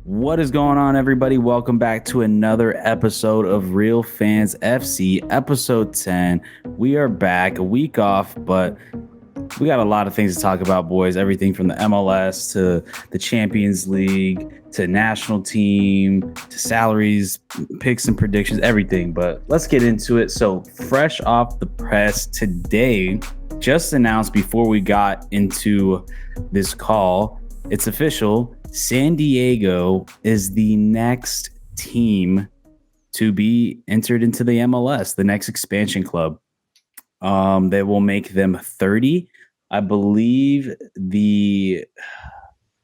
What is going on, everybody? Welcome back to another episode of Real Fans FC, episode 10. We are back a week off, but we got a lot of things to talk about, boys. Everything from the MLS to the Champions League to national team to salaries, picks and predictions, everything. But let's get into it. So, fresh off the press today, just announced before we got into this call, it's official. San Diego is the next team to be entered into the MLS, the next expansion club. They will make them 30. I believe the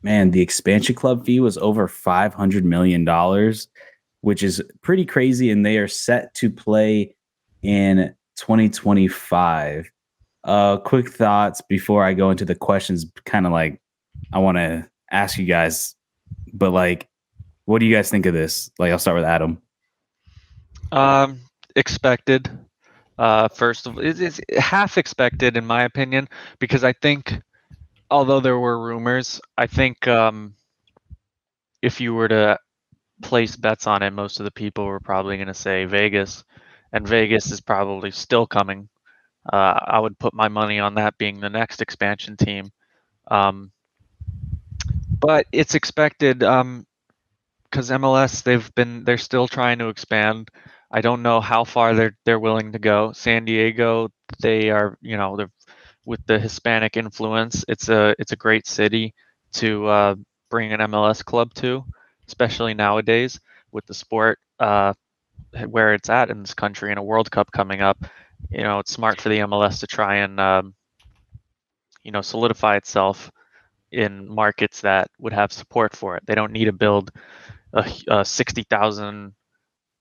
expansion club fee was over $500 million, which is pretty crazy. And they are set to play in 2025. Quick thoughts before I go into the questions, kind of like I want to ask you guys, but like, what do you guys think of this? Like, I'll start with Adam. Expected. First of all, it's half expected in my opinion, because I think, although there were rumors, I think if you were to place bets on it, most of the people were probably going to say Vegas, and Vegas is probably still coming. I would put my money on that being the next expansion team. But it's expected because MLS, they're still trying to expand. I don't know how far they're willing to go. San Diego, they are, they're with the Hispanic influence. It's a great city to bring an MLS club to, especially nowadays with the sport where it's at in this country and a World Cup coming up. It's smart for the MLS to try and solidify itself in markets that would have support for it. They don't need to build a 60,000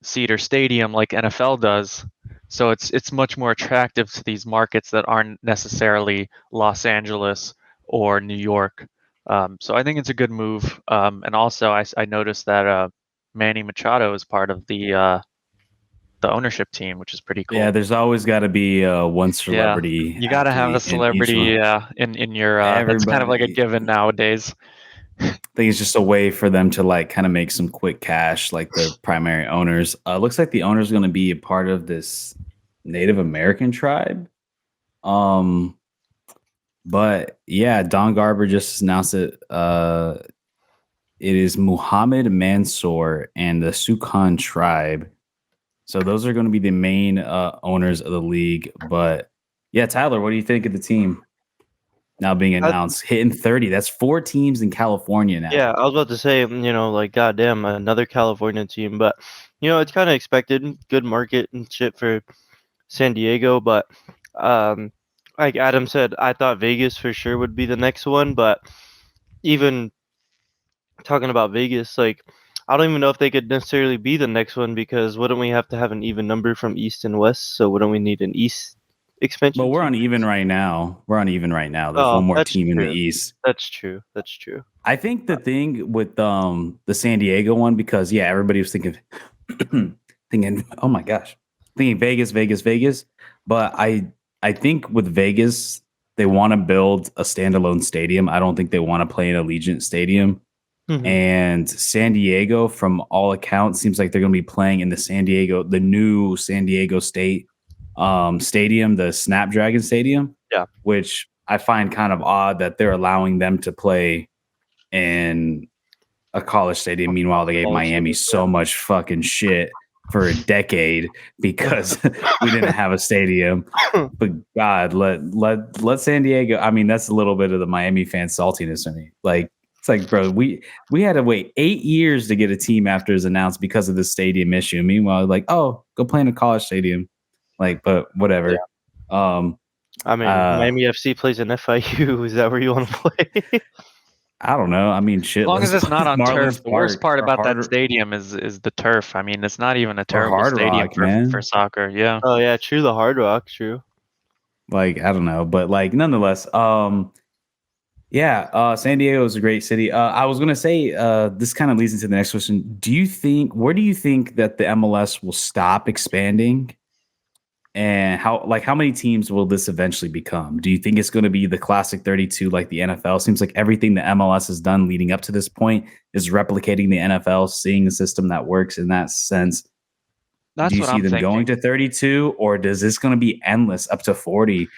seater stadium like NFL does. So it's much more attractive to these markets that aren't necessarily Los Angeles or New York. So I think it's a good move. And also I noticed that Manny Machado is part of the ownership team, which is pretty cool. Yeah, there's always got to be one celebrity. Yeah, you got to have a celebrity in your. That's kind of like a given nowadays. I think it's just a way for them to like kind of make some quick cash, like the primary owners. Looks like the owner's going to be a part of this Native American tribe. But yeah, Don Garber just announced it. It is Muhammad Mansour and the Sukhan tribe. So those are going to be the main owners of the league. But yeah, Tyler, what do you think of the team now being announced? Hitting 30. That's 4 teams in California now. Yeah, I was about to say, like, goddamn, another California team. But, it's kind of expected. Good market and shit for San Diego. But, like Adam said, I thought Vegas for sure would be the next one. But even talking about Vegas, like, I don't even know if they could necessarily be the next one, because wouldn't we have to have an even number from East and West? So wouldn't we need an East expansion? But we're on even right now. There's one more team in the East. That's true. I think the thing with the San Diego one, because everybody was thinking oh my gosh, thinking Vegas. But I think with Vegas, they want to build a standalone stadium. I don't think they want to play in Allegiant Stadium. Mm-hmm. And San Diego, from all accounts, seems like they're going to be playing in the new San Diego State stadium, the Snapdragon Stadium. Yeah, which I find kind of odd that they're allowing them to play in a college stadium. Meanwhile, they gave Miami so much fucking shit for a decade because we didn't have a stadium. But God, let San Diego. I mean, that's a little bit of the Miami fan saltiness in me. Like, it's like, bro, we had to wait 8 years to get a team after it was announced because of the stadium issue. Meanwhile, like, oh, go play in a college stadium. Like, but whatever. Yeah. I mean, Miami FC plays in FIU. Is that where you want to play? I don't know. I mean, shit. As long as it's not on turf. The worst part about that stadium is the turf. I mean, it's not even a terrible stadium for soccer. Yeah. Oh yeah, true. The Hard Rock, true. Like, I don't know, but like, nonetheless, San Diego is a great city. I was gonna say, this kind of leads into the next question. Where do you think that the MLS will stop expanding? And how many teams will this eventually become? Do you think it's going to be the classic 32 like the NFL? Seems like everything the MLS has done leading up to this point is replicating the NFL, seeing a system that works in that sense. Do That's you what see I'm them going thinking. to 32, or does this going to be endless up to 40?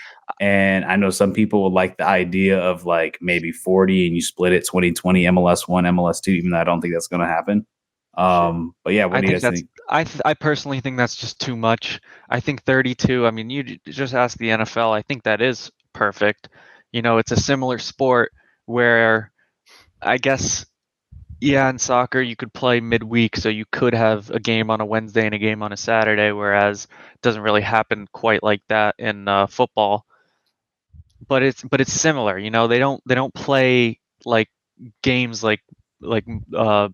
And I know some people would like the idea of like maybe 40 and you split it 2020 MLS 1, MLS 2, even though I don't think that's going to happen. Shit. But yeah, what I do you think guys think? I personally think that's just too much. I think 32. I mean, just ask the NFL. I think that is perfect. It's a similar sport where I guess, yeah, in soccer you could play midweek, so you could have a game on a Wednesday and a game on a Saturday, whereas it doesn't really happen quite like that in football. But it's similar. They don't play like games like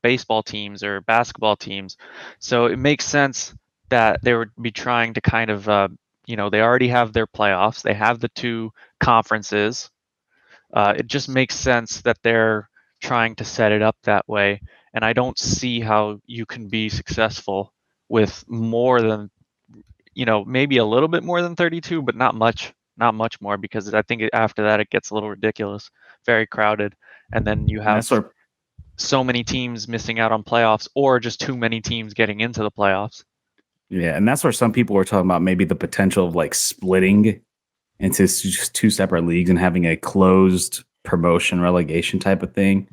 baseball teams or basketball teams, so it makes sense that they would be trying to kind of they already have their playoffs. They have the two conferences. It just makes sense that they're trying to set it up that way, and I don't see how you can be successful with more than maybe a little bit more than 32, but not much more, because I think after that it gets a little ridiculous, very crowded, and then you And that's have where so many teams missing out on playoffs or just too many teams getting into the playoffs. Yeah, and that's where some people were talking about maybe the potential of like splitting into just two separate leagues and having a closed promotion relegation type of thing.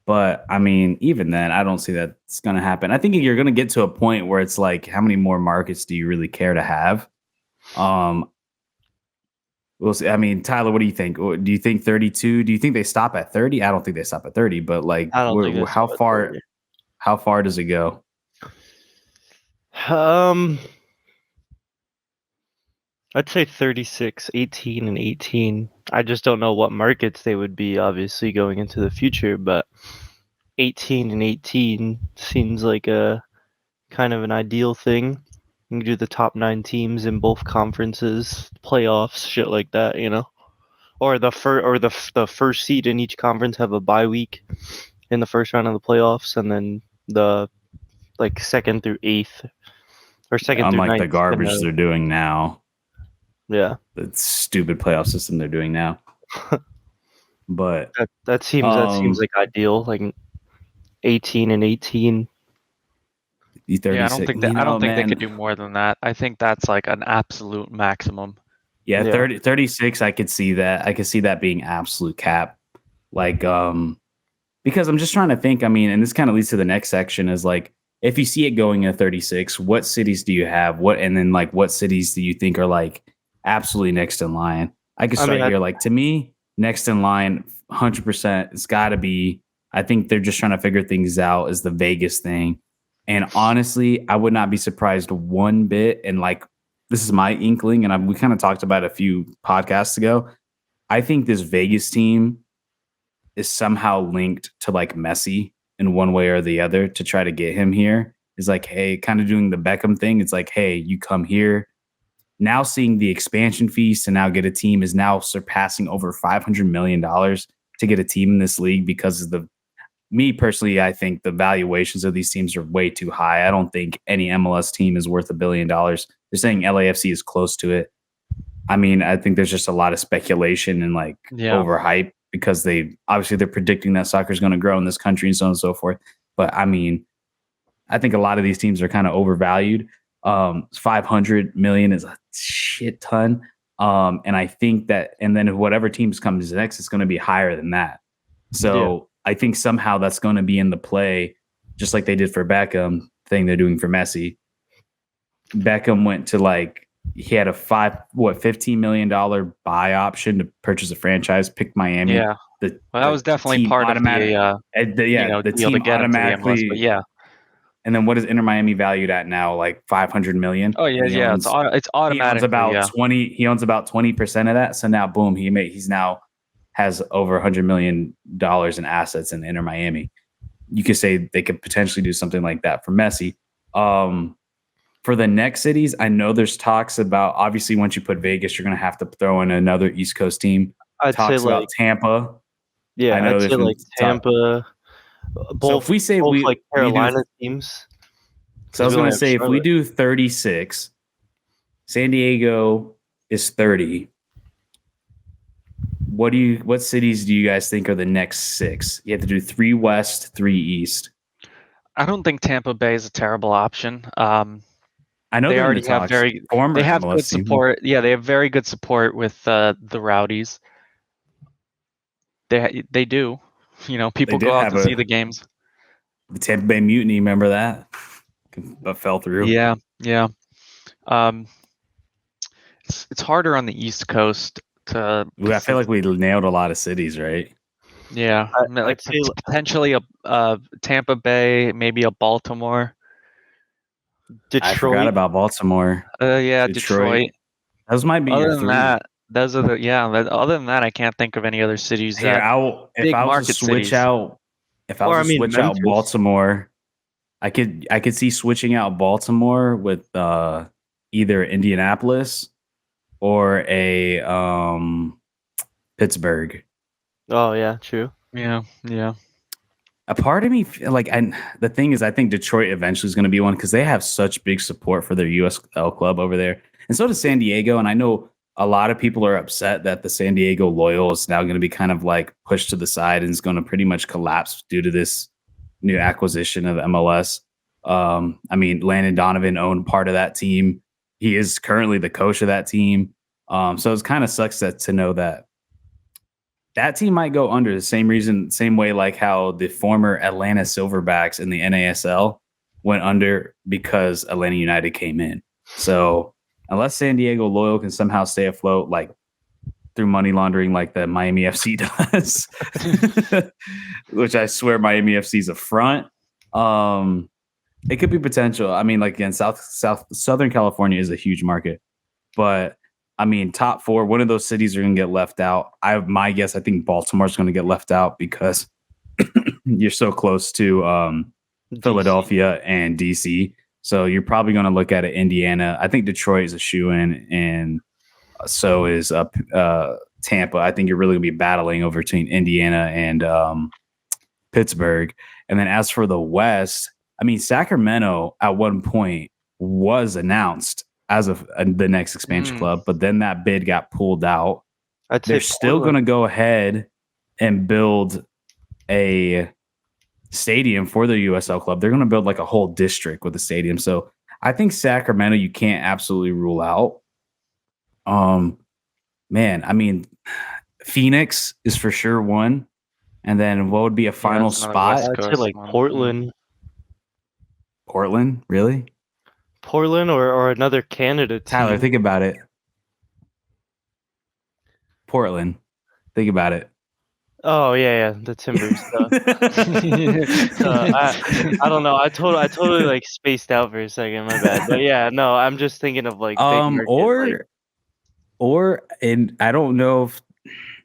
But I mean, even then, I don't see that it's going to happen. I think you're going to get to a point where it's like, how many more markets do you really care to have? Um, we'll see. I mean, Tyler, what do you think? Do you think 32? Do you think they stop at 30? I don't think they stop at 30, but like, I don't think it's how about far? 30. How far does it go? Um, I'd say 36, 18, and 18. I just don't know what markets they would be, obviously, going into the future, but 18 and 18 seems like a kind of an ideal thing. You can do the top 9 teams in both conferences, playoffs, shit like that, Or the first seed in each conference have a bye week in the first round of the playoffs, and then the like second through eighth or second through Unlike the ninth in garbage the they're doing now, yeah. the stupid playoff system they're doing now. But That seems like ideal, like 18 and 18. you Yeah, I don't 36, think that I don't think they could man. do more than that. I think that's like an absolute maximum. Yeah, Yeah. 36, I could see that. I could see that being absolute cap. Like, because I'm just trying to think. I mean, and this kind of leads to the next section is like, if you see it going at 36, what cities do you have? And then like, what cities do you think are like absolutely next in line? I could I mean, start here. Like, to me, next in line, 100%, it's got to be, I think they're just trying to figure things out, is the Vegas thing. And honestly, I would not be surprised one bit. And like, this is my inkling, and we kind of talked about it a few podcasts ago. I think this Vegas team is somehow linked to like Messi in one way or the other to try to get him here. Is like, hey, kind of doing the Beckham thing. It's like, hey, you come here. Now seeing the expansion fees to now get a team is now surpassing over $500 million to get a team in this league because of the me personally, I think the valuations of these teams are way too high. I don't think any MLS team is worth $1 billion. They're saying LAFC is close to it. I mean, I think there's just a lot of speculation and like Yeah. overhype because they're predicting that soccer is going to grow in this country and so on and so forth. But I mean, I think a lot of these teams are kind of overvalued. 500 million is a shit ton. And I think that, and then whatever teams comes next, it's going to be higher than that. So I think somehow that's going to be in the play, just like they did for Beckham thing they're doing for Messi. Beckham went to like, he had a $15 million buy option to purchase a franchise, pick Miami. Yeah. The, Well, that was definitely team part of the the deal to team get into the MLS. But automatically. yeah. And then what is Inter Miami valued at now? Like 500 million. Oh yeah, And yeah. It's he owns automatically, about yeah. 20. He owns about 20% of that. So now, boom, he's now has over $100 million in assets in Inter Miami. You could say they could potentially do something like that for Messi. For the next cities, I know there's talks about, obviously, once you put Vegas, you're going to have to throw in another East Coast team. I'd Talks say about like Tampa. I know I'd there's say been like talk. Tampa, So if we say both we like do, Carolina teams. so I was We going only to have say if we Charlotte. do 36, San Diego is 30. What cities do you guys think are the next 6? You have to do 3 West, 3 East. I don't think Tampa Bay is a terrible option. I know They they're in the already have talks. Former they have MLS good team. support. Yeah, they have very good support with the Rowdies. They do. You know, people did go out have to see the games. The Tampa Bay Mutiny, remember that? But fell through. Yeah, yeah. It's harder on the East Coast to. I feel like we nailed a lot of cities, right? Yeah, I mean, like I'd say potentially a Tampa Bay, maybe a Baltimore. Detroit. I forgot about Baltimore. Yeah, Detroit. Those might be Other your than 3. that, those are the other than that, I can't think of any other cities Here, that if big I was to market switch cities. out, Memphis. Baltimore, I could see switching out Baltimore with either Indianapolis or a Pittsburgh. Oh yeah, true. Yeah, yeah. A part of me like, and the thing is, I think Detroit eventually is going to be one because they have such big support for their USL club over there, and so does San Diego. And I know a lot of people are upset that the San Diego Loyal is now going to be kind of like pushed to the side and is going to pretty much collapse due to this new acquisition of MLS. I mean, Landon Donovan owned part of that team. He is currently the coach of that team. So it's kind of sucks to know that team might go under the same way like how the former Atlanta Silverbacks in the NASL went under because Atlanta United came in. So unless San Diego Loyal can somehow stay afloat, like through money laundering, like the Miami FC does, which I swear Miami FC is a front. It could be potential. I mean, like again, Southern California is a huge market, but I mean, top 4, one of those cities are going to get left out. My guess, I think Baltimore's going to get left out because you're so close to Philadelphia and DC. So you're probably going to look at it. Indiana. I think Detroit is a shoe-in, and so is Tampa. I think you're really going to be battling over between Indiana and Pittsburgh. And then as for the West, I mean, Sacramento at one point was announced as of the next expansion club, but then that bid got pulled out. They're still going to go ahead and build a stadium for their USL club. They're going to build like a whole district with a stadium. So I think Sacramento, you can't absolutely rule out. Man, I mean, Phoenix is for sure one. And then what would be a final spot? I'd say like Portland. Portland, really? Portland or another Canada team. Tyler, think about it. Portland. Think about it. Oh yeah, the Timbers stuff. I don't know. I totally like spaced out for a second. My bad. But yeah, no, I'm just thinking of like big market, and I don't know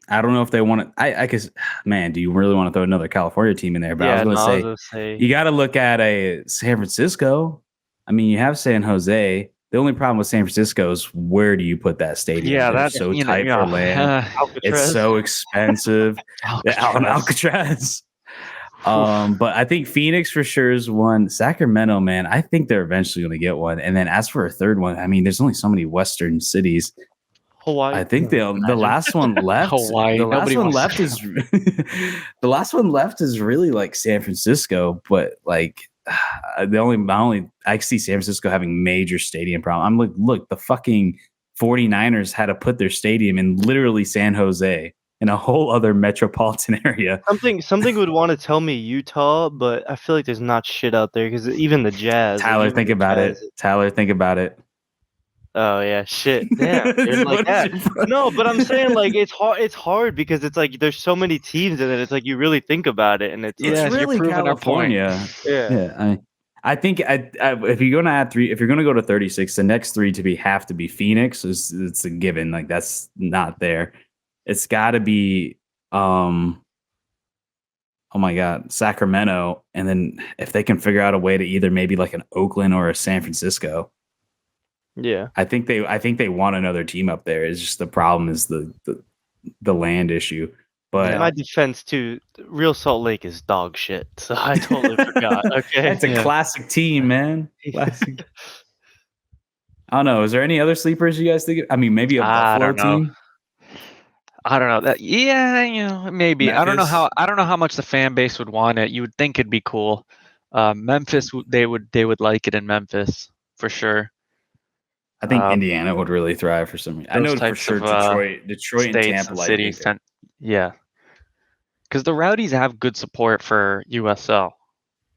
if they want to. I guess, man, do you really want to throw another California team in there? But I was going to say you got to look at a San Francisco. I mean, you have San Jose. The only problem with San Francisco is where do you put that stadium? Yeah, that's so tight for land. It's so expensive. Alcatraz. But I think Phoenix for sure is one. Sacramento, man, I think they're eventually going to get one. And then as for a third one, I mean, there's only so many Western cities. Hawaii. I think the last one left. Hawaii. The last one left is the last one left is really like San Francisco, but like I see San Francisco having major stadium problem. I'm like, look, the fucking 49ers had to put their stadium in literally San Jose in a whole other metropolitan area. Something would want to tell me Utah, but I feel like there's not shit out there because even the Jazz. Tyler, think about it. Tyler, think about it. Oh yeah, shit. Damn, dude, like that. No, but I'm saying like it's hard. It's hard because it's like there's so many teams, and then it's like you really think about it, and it's really California. Yeah. I think if you're gonna add 3, if you're gonna go to 36, the next 3 have to be Phoenix. It's a given. Like that's not there. It's got to be oh my god, Sacramento, and then if they can figure out a way to either maybe like an Oakland or a San Francisco. Yeah, I think they want another team up there. It's just the problem is the land issue. But in my defense too, Real Salt Lake is dog shit. So I totally forgot. Okay, it's a classic team, man. Classic. I don't know. Is there any other sleepers you guys think? I mean, maybe a I Buffalo don't know. team. I don't know that. Yeah, maybe. Memphis. I don't know how much the fan base would want it. You would think it'd be cool. Memphis, they would like it in Memphis for sure. I think Um, Indiana would really thrive for some reason. I those know for types sure of Detroit and states Tampa and like cities it. tend, yeah, because the Rowdies have good support for USL.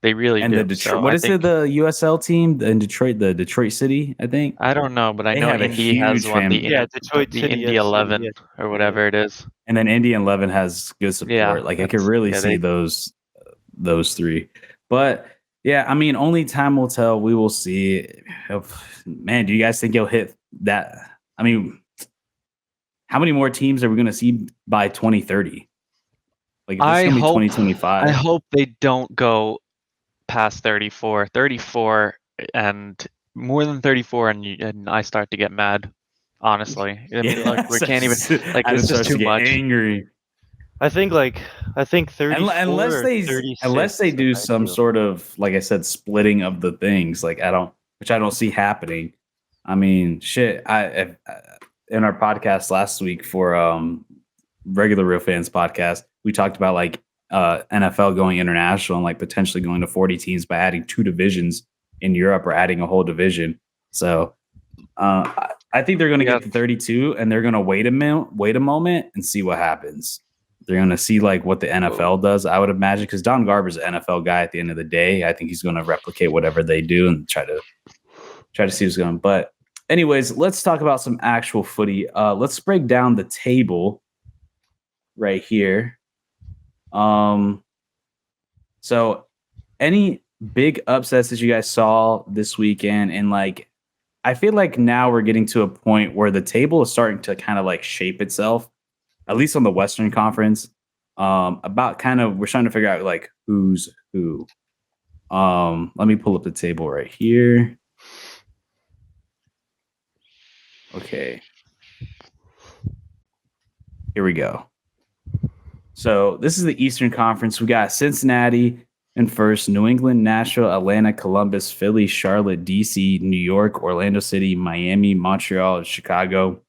They really And the do. Detroit, So what I is it? think The USL team in Detroit, the Detroit City, I think I don't know, but I they know have a Indy has huge one. fan, Yeah, Detroit The City Indy FC. 11 Yeah, or yeah. whatever it is. and then Indy and Levin has good Yeah, support. Like I could really see they those three, but yeah, I mean, only time will tell. We will see. Man, do you guys think he'll hit that? I mean, how many more teams are we going to see by 2030? Like if this is I going to be hope 2025. they don't go past 34. 34 and more than 34 and I start to get mad. Honestly. I mean, like Yeah, we can't even like Adam it's just starts to too get much. angry. I think 34 or Unless 36 they is do some ideal. sort of, like I said, splitting of the things. Like which I don't see happening. I mean, shit. In our podcast last week for regular Real Fans podcast, we talked about like NFL going international and like potentially going to 40 teams by adding 2 divisions in Europe or adding a whole division. So I think they're going to Yeah, get to 32 and they're going to wait a moment and see what happens. They're going to see like what the NFL does, I would imagine, because Don Garber's an NFL guy at the end of the day. I think he's going to replicate whatever they do and try to see what's going on. But anyways, let's talk about some actual footy. Let's break down the table right here. So any big upsets that you guys saw this weekend? And like, I feel like now we're getting to a point where the table is starting to kind of like shape itself, at least on the Western Conference. About kind of we're trying to figure out like who's who. Let me pull up the table right here. Okay. Here we go. So this is the Eastern Conference. We got Cincinnati in first, New England, Nashville, Atlanta, Columbus, Philly, Charlotte, DC, New York, Orlando City, Miami, Montreal, Chicago,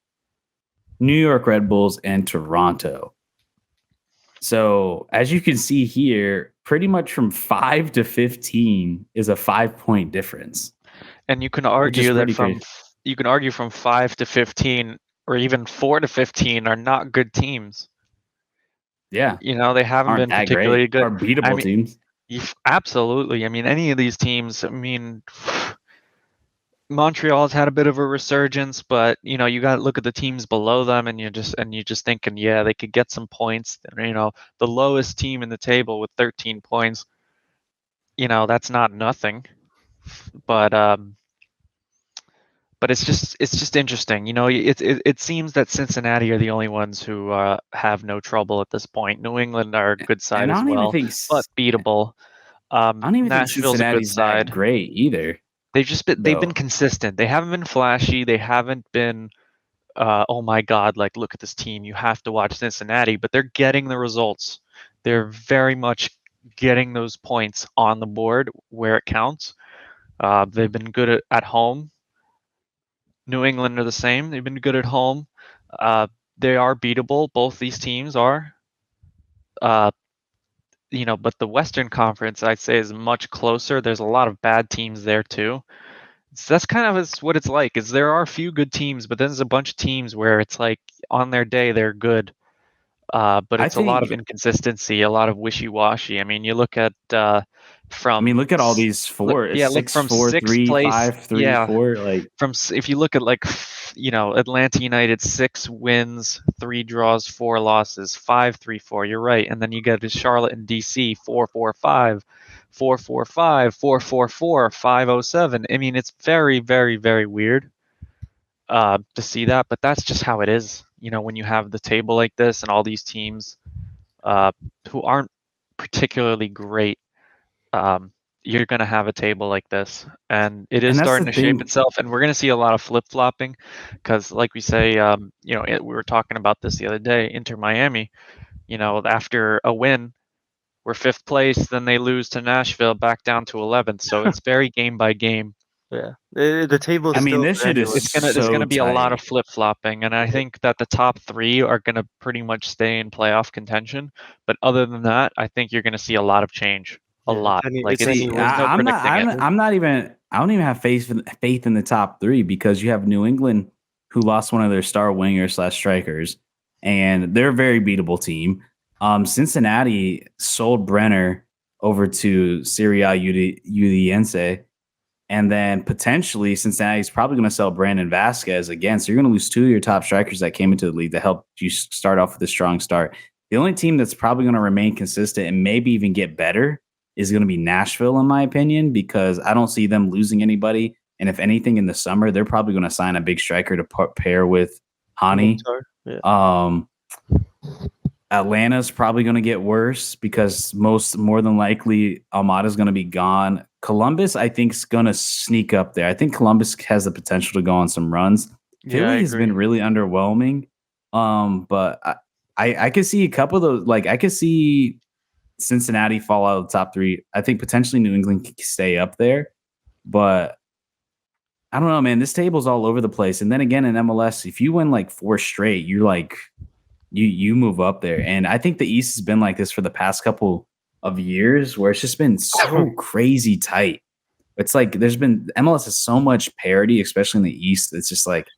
New York Red Bulls, and Toronto. So as you can see here, pretty much from 5 to 15 is a 5-point difference. and you can Which is argue that pretty crazy. you can argue from 5 to 15 or even 4 to 15 are not good teams. Yeah. They haven't Aren't been that particularly great. good. Are I beatable mean, teams. absolutely. I mean, any of these teams, I mean, Montreal's had a bit of a resurgence, but you got to look at the teams below them, and you're just thinking, yeah, they could get some points. The lowest team in the table with 13 points, that's not nothing. But it's just interesting. It seems that Cincinnati are the only ones who have no trouble at this point. New England are a good side And as well, but beatable. I don't even think Nashville's a good Cincinnati's that side. great either. They've been Though. consistent. They haven't been flashy. They haven't been oh my God, like look at this team. You have to watch Cincinnati, but they're getting the results. They're very much getting those points on the board where it counts. They've been good at home. New England are the same. They've been good at home. They are beatable. Both these teams are. But the Western Conference, I'd say, is much closer. There's a lot of bad teams there too. So that's kind of what it's like. Is there are a few good teams, but then there's a bunch of teams where it's like on their day they're good, but I it's a lot of think inconsistency, a lot of wishy-washy. I mean, you look at look at all these look six, from four, sixth three, place. 5, 3, Yeah, 4. Like if you look at Atlanta United, 6 wins, 3 draws, 4 losses, 5-3-4. You're right, and then you get to Charlotte and DC 4-4-5, 4-4-5, 4-4-4, 5-0-7. I mean, it's very, very, very weird to see that, but that's just how it is. When you have the table like this and all these teams who aren't particularly great. You're going to have a table like this, and it is and that's the starting to shape thing. itself, and we're going to see a lot of flip-flopping because like we say, we were talking about this the other day. Inter Miami, after a win, we're 5th place, then they lose to Nashville, back down to 11th. So it's very game by game. Yeah, the table is I mean, still this shit is granular. There's so gonna be a lot of tight. flip flopping, and I think that the top three are gonna pretty much stay in playoff contention. But other than that, I think you're gonna see a lot of change. A Yeah, lot. Like it's See, there's anyone's no I'm not. predicting it. I'm not even. I don't even have faith in the top three because you have New England who lost one of their star wingers slash strikers, and they're a very beatable team. Cincinnati sold Brenner over to Syria Udiense, and then potentially Cincinnati's probably going to sell Brandon Vasquez again. So you're going to lose two of your top strikers that came into the league that helped you start off with a strong start. The only team that's probably going to remain consistent and maybe even get better is going to be Nashville, in my opinion, because I don't see them losing anybody. And if anything in the summer, they're probably going to sign a big striker to pair with Hani. Mukhtar. Yeah. Atlanta's probably going to get worse because more than likely Almada's going to be gone. Columbus, I think, is going to sneak up there. I think Columbus has the potential to go on some runs. Yeah, I Philly has agree. been really underwhelming. But I could see a couple of those. Like I could see Cincinnati fall out of the top three. I think potentially New England could stay up there, but I don't know, man. This table's all over the place. And then again in MLS, if you win like 4 straight, you're like you move up there. And I think the East has been like this for the past couple of years where it's just been so crazy tight. It's like there's been MLS has so much parity, especially in the East. It's just like,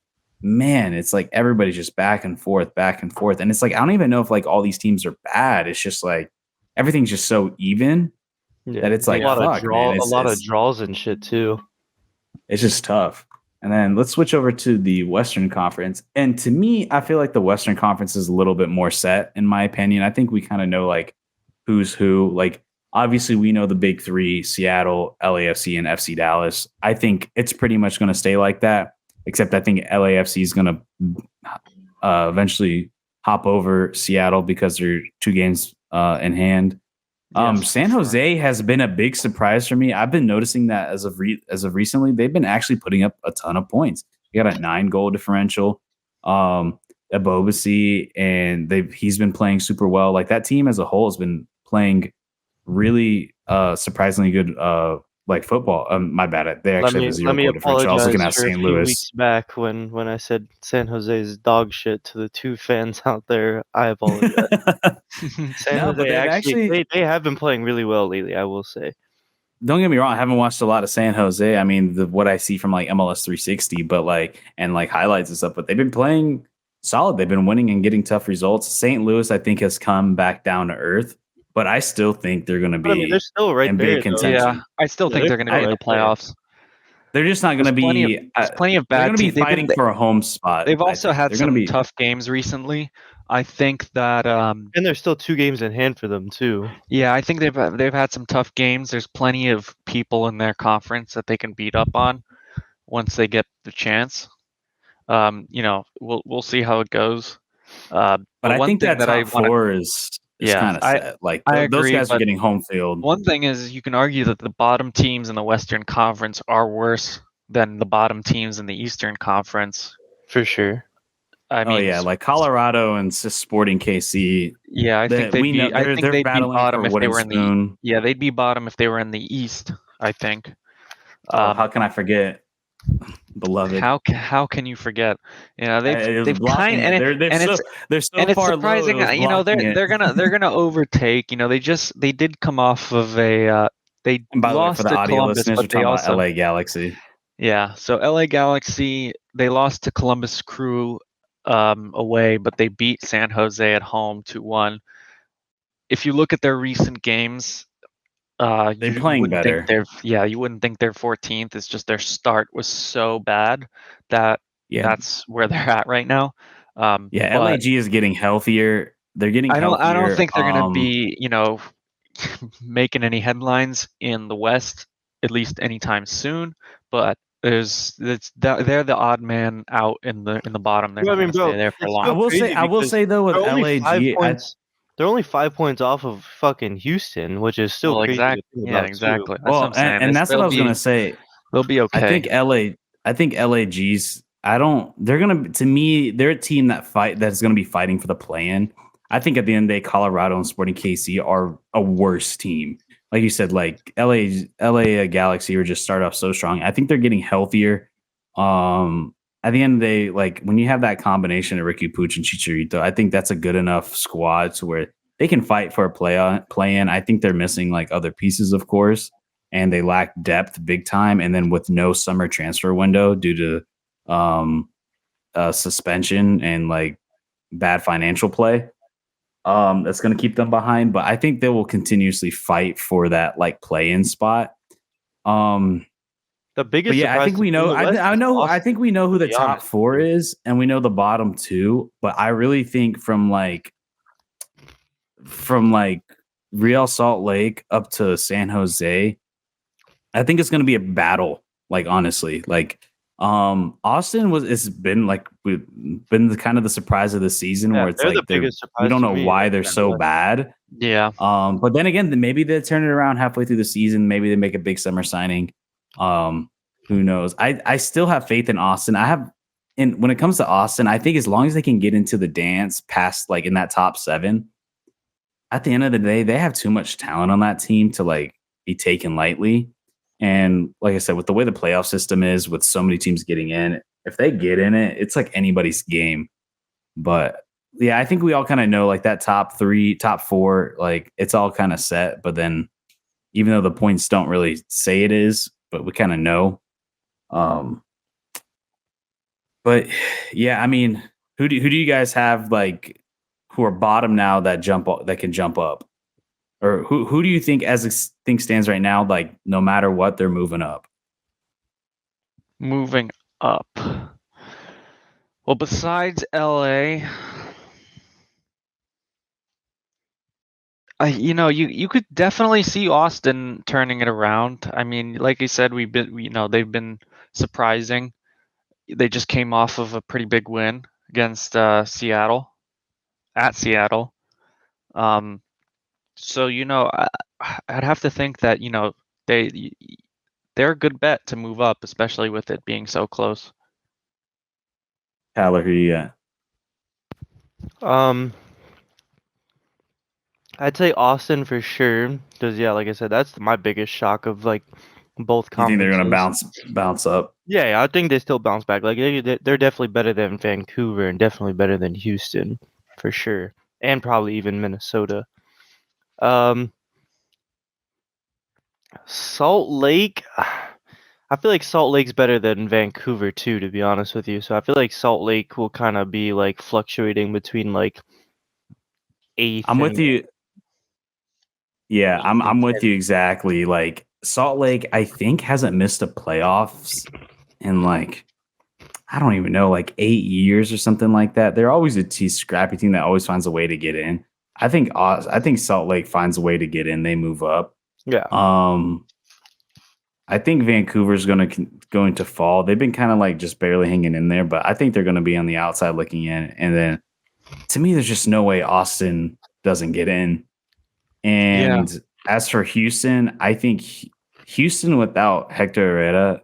man, it's like everybody's just back and forth, back and forth. And it's like I don't even know if like all these teams are bad. It's just like everything's just so even that it's like a lot fuck, of man. a lot of draws and shit too. It's just tough. And then let's switch over to the Western Conference. And to me, I feel like the Western Conference is a little bit more set, in my opinion. I think we kind of know like who's who. Like, obviously, we know the big three: Seattle, LAFC, and FC Dallas. I think it's pretty much going to stay like that, except I think LAFC is going to eventually hop over Seattle because they're 2 games in hand. Yes, San for Jose has been a big surprise for me. I've been noticing that as of recently, they've been actually putting up a ton of points. You got a 9-goal differential, Abobasi, and he's been playing super well. Like that team as a whole has been playing really surprisingly good like football. My bad. They actually have a 0-goal differential. I was looking at for a St. few Louis. weeks back when I said San Jose's dog shit to the 2 fans out there. I apologize. San No, but Jose they've actually they have been playing really well lately, I will say. don't get me wrong, I haven't watched a lot of San Jose. I mean, what I see from like MLS 360, but like and like highlights and stuff, but they've been playing solid. They've been winning and getting tough results. St. Louis, I think, has come back down to earth, but I still think they're going to But I mean, be they're still right in there, big though. contention. Yeah, I still think they're they're going to still be in the right there. playoffs. They're just not going to be. There's plenty of They're bad going to be teams. fighting for a home spot. They've I also think. had They're going to some be tough games recently. I think that And there's still 2 games in hand for them too. yeah, I think they've had some tough games. There's plenty of people in their conference that they can beat up on once they get the chance. You know, we'll see how it goes. But I one think thing that I top want to 4 is yeah, kind of set. Like I those agree, guys are but getting home field. one thing is you can argue that the bottom teams in the Western Conference are worse than the bottom teams in the Eastern Conference. For sure. I Oh mean, yeah, like Colorado and Sporting KC. yeah, I think they'd We know be. I think they're they'd be battling bottom for if they wooden were in the. spoon. Yeah, they'd be bottom if they were in the East. I think. Oh, how can I forget, beloved? How can you forget? You know It was they've kind blocking it. and They're so and it's far low. surprising. It was You know blocking it. they're gonna overtake. You know they did come off of a they And by the way, for lost the to audio Columbus, listeners, but we're they talking about also LA Galaxy. yeah. So LA Galaxy they lost to Columbus Crew away, but they beat San Jose at home 2-1. If you look at their recent games, They're you playing wouldn't think better. you wouldn't think they're 14th. It's just their start was so bad that Yeah, that's where they're at right now. yeah. But LAG is getting healthier. They're getting I don't healthier. think they're gonna be making any headlines in the West at least anytime soon. But they're the odd man out in the bottom. They're Well, not I mean, gonna bro, stay there for it's long. still crazy I will because say though with they're only 5 LAG, points. They're only 5 points off of fucking Houston, which is still Well, crazy to exactly. think Yeah, about too. exactly. That's what well, I'm saying. and that's what I was gonna say. They'll be okay. I think LAG's. They're gonna. To me, they're a team that's gonna be fighting for the play-in. I think at the end of the day, Colorado and Sporting KC are a worse team. like you said, like LA Galaxy were just start off so strong. I think they're getting healthier. At the end of the day, like when you have that combination of Ricky Puig and Chicharito, I think that's a good enough squad to where they can fight for a play in. I think they're missing like other pieces, of course, and they lack depth big time. And then with no summer transfer window due to suspension and like bad financial play, that's going to keep them behind. But I think they will continuously fight for that like play in spot. Um, The but biggest yeah, I surprise think to we me in know. the West I is know. I Austin, think we know who to the be top honest. four is, and we know the bottom two. But I really think from like Real Salt Lake up to San Jose, I think it's going to be a battle. Like honestly, like Austin it's been like been the kind of the surprise of the season Yeah, where it's they're the like biggest we surprise don't to know me. why they're in so MLS. bad. Yeah. But then again, maybe they turn it around halfway through the season. Maybe they make a big summer signing. Who knows? I still have faith in Austin. And when it comes to Austin, I think as long as they can get into the dance past like in that top 7, at the end of the day, they have too much talent on that team to like be taken lightly. And like I said, with the way the playoff system is, with so many teams getting in, if they get in it, it's like anybody's game. But yeah, I think we all kind of know like that top 3, top 4, like it's all kind of set. But then even though the points don't really say it is, but we kind of know. Um, but yeah, I mean, who do you guys have like who are bottom now that can jump up? Or who do you think thing stands right now, like no matter what, they're moving up? Moving up. Well, besides LA, you could definitely see Austin turning it around. I mean, like you said, they've been surprising. They just came off of a pretty big win against Seattle, at Seattle. So I'd have to think that they they're a good bet to move up, especially with it being so close. Tyler, who you got? Um, I'd say Austin for sure, because yeah, like I said, that's my biggest shock of like both You think they're gonna conferences. bounce up? Yeah, I think they still bounce back. Like they're definitely better than Vancouver and definitely better than Houston, for sure, and probably even Minnesota. Um, Salt Lake. I feel like Salt Lake's better than Vancouver too, to be honest with you. So I feel like Salt Lake will kind of be like fluctuating between like eighth I'm with and you. Yeah, eighth I'm and with you exactly. Like Salt Lake, I think hasn't missed a playoffs in like I don't even know, like 8 years or something like that. They're always a scrappy team that always finds a way to get in. I think Salt Lake finds a way to get in. They move up. yeah. I think Vancouver's going to fall. They've been kind of like just barely hanging in there, but I think they're going to be on the outside looking in. And then to me, there's just no way Austin doesn't get in. Yeah. And as for Houston, I think Houston without Hector Herrera,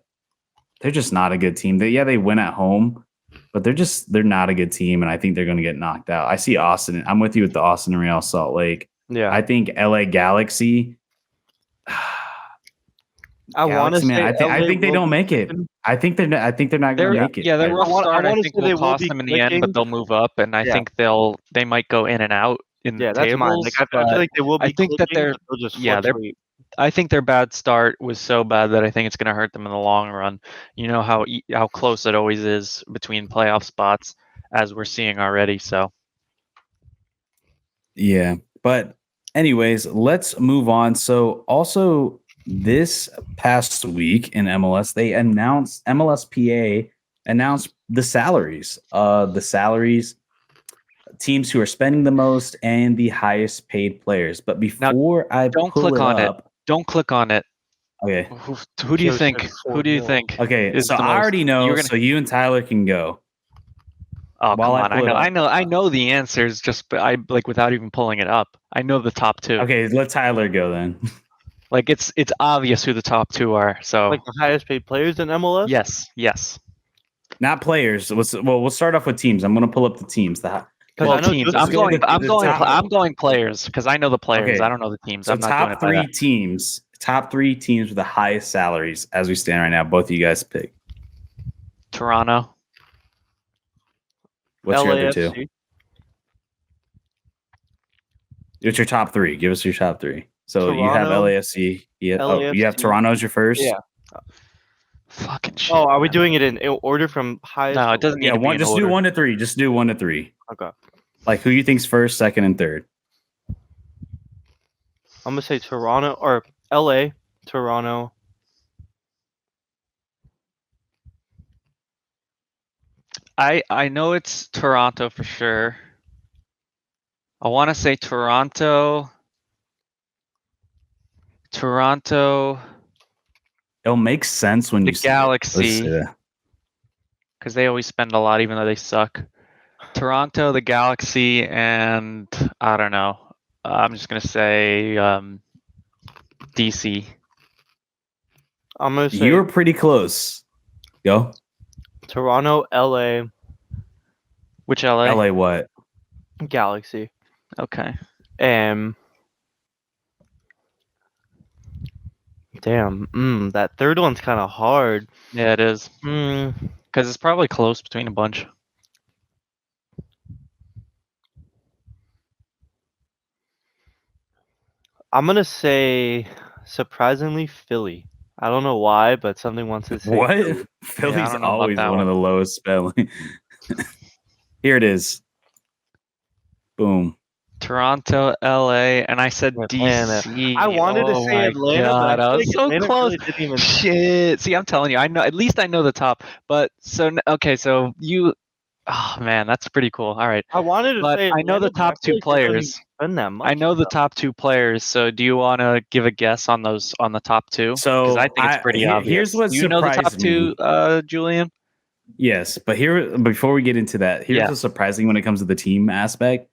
they're just not a good team. They win at home, but they're not a good team, and I think they're going to get knocked out. I see Austin. I'm with you with the Austin and Real Salt Lake. Yeah. I think LA Galaxy. I want to Galaxy, man. say I LA think they will don't be make it. clicking. I think they're not going to make it. Their rough I start I wanna think say will they will cost be them in the end, but clicking. they'll move up, and I Yeah. think they might go in and out in the Yeah, that's mine. tables. Like I feel But like they will I be think that clicking, but they'll just yeah, they're fluctuate. I think their bad start was so bad that I think it's going to hurt them in the long run. You know how close it always is between playoff spots, as we're seeing already. So Yeah. But anyways, let's move on. So also this past week in MLS, they announced MLSPA announced the salaries. The salaries teams who are spending the most and the highest paid players. But now, before I don't pull click it on it. up, Don't click on it. okay. Who do you Joseph think? Who do you Ford. think Okay, is so the I most? already know, You're gonna. so you and Tyler can go Oh, while come I on! pull it up. I know the answers. Just I like without even pulling it up. I know the top two. Okay, let Tyler go then. Like it's obvious who the top two are. So Like the highest paid players in MLS? yes. Not players. We'll start off with teams. I'm going to pull up the teams. The Because Well, I know teams. Joseph I'm going players because I know the players. Okay. I don't know the teams. So I'm not doing it by that. top 3 teams with the highest salaries as we stand right now. Both of you guys pick. Toronto. What's your other two? LAFC. It's your top 3. Give us your top 3. So you have Toronto, LAFC. Yeah. Oh, you have LAFC. Toronto as your first. Yeah. Fucking shit. Oh, are we man. doing it in order from highest? No, it doesn't need Yeah. to be One. in Just order. do 1 to 3. Just do 1 to 3. Okay. Like who you think's first, second, and third. I'm gonna say Toronto or LA, Toronto. I know it's Toronto for sure. I want to say Toronto. Toronto, It'll make sense when the you see it. Let's Galaxy, say that. because they always spend a lot, even though they suck. Toronto, the Galaxy, and I don't know. I'm just gonna say DC. I'm gonna say You were pretty close. Go. Toronto, LA, Which LA? LA what? Galaxy, Okay. and damn, that third one's kind of hard. Yeah, it is. Mm, Because it's probably close between a bunch. I'm gonna say surprisingly Philly. I don't know why, but something wants to say What? Philly. Philly's don't know about always that one of one. the lowest spelling. Here it is. Boom. Toronto, LA, and I said Atlanta. DC. I wanted to Oh say my Atlanta, God, but I I feel was like so Atlanta close. really didn't even. Shit. See, I'm telling you, I know. At least I know the top. But so okay, so you. Oh man, that's pretty cool. All right, I wanted to but say I know the Atlanta, but I top feel two like they don't even players. spend that much. I know the top two players. So do you want to give a guess on those on the top two? Because I So think it's pretty obvious. here's what Do you know the top surprised two, me. Julian? Yes, but here before we get into that, here's Yeah. what's surprising when it comes to the team aspect.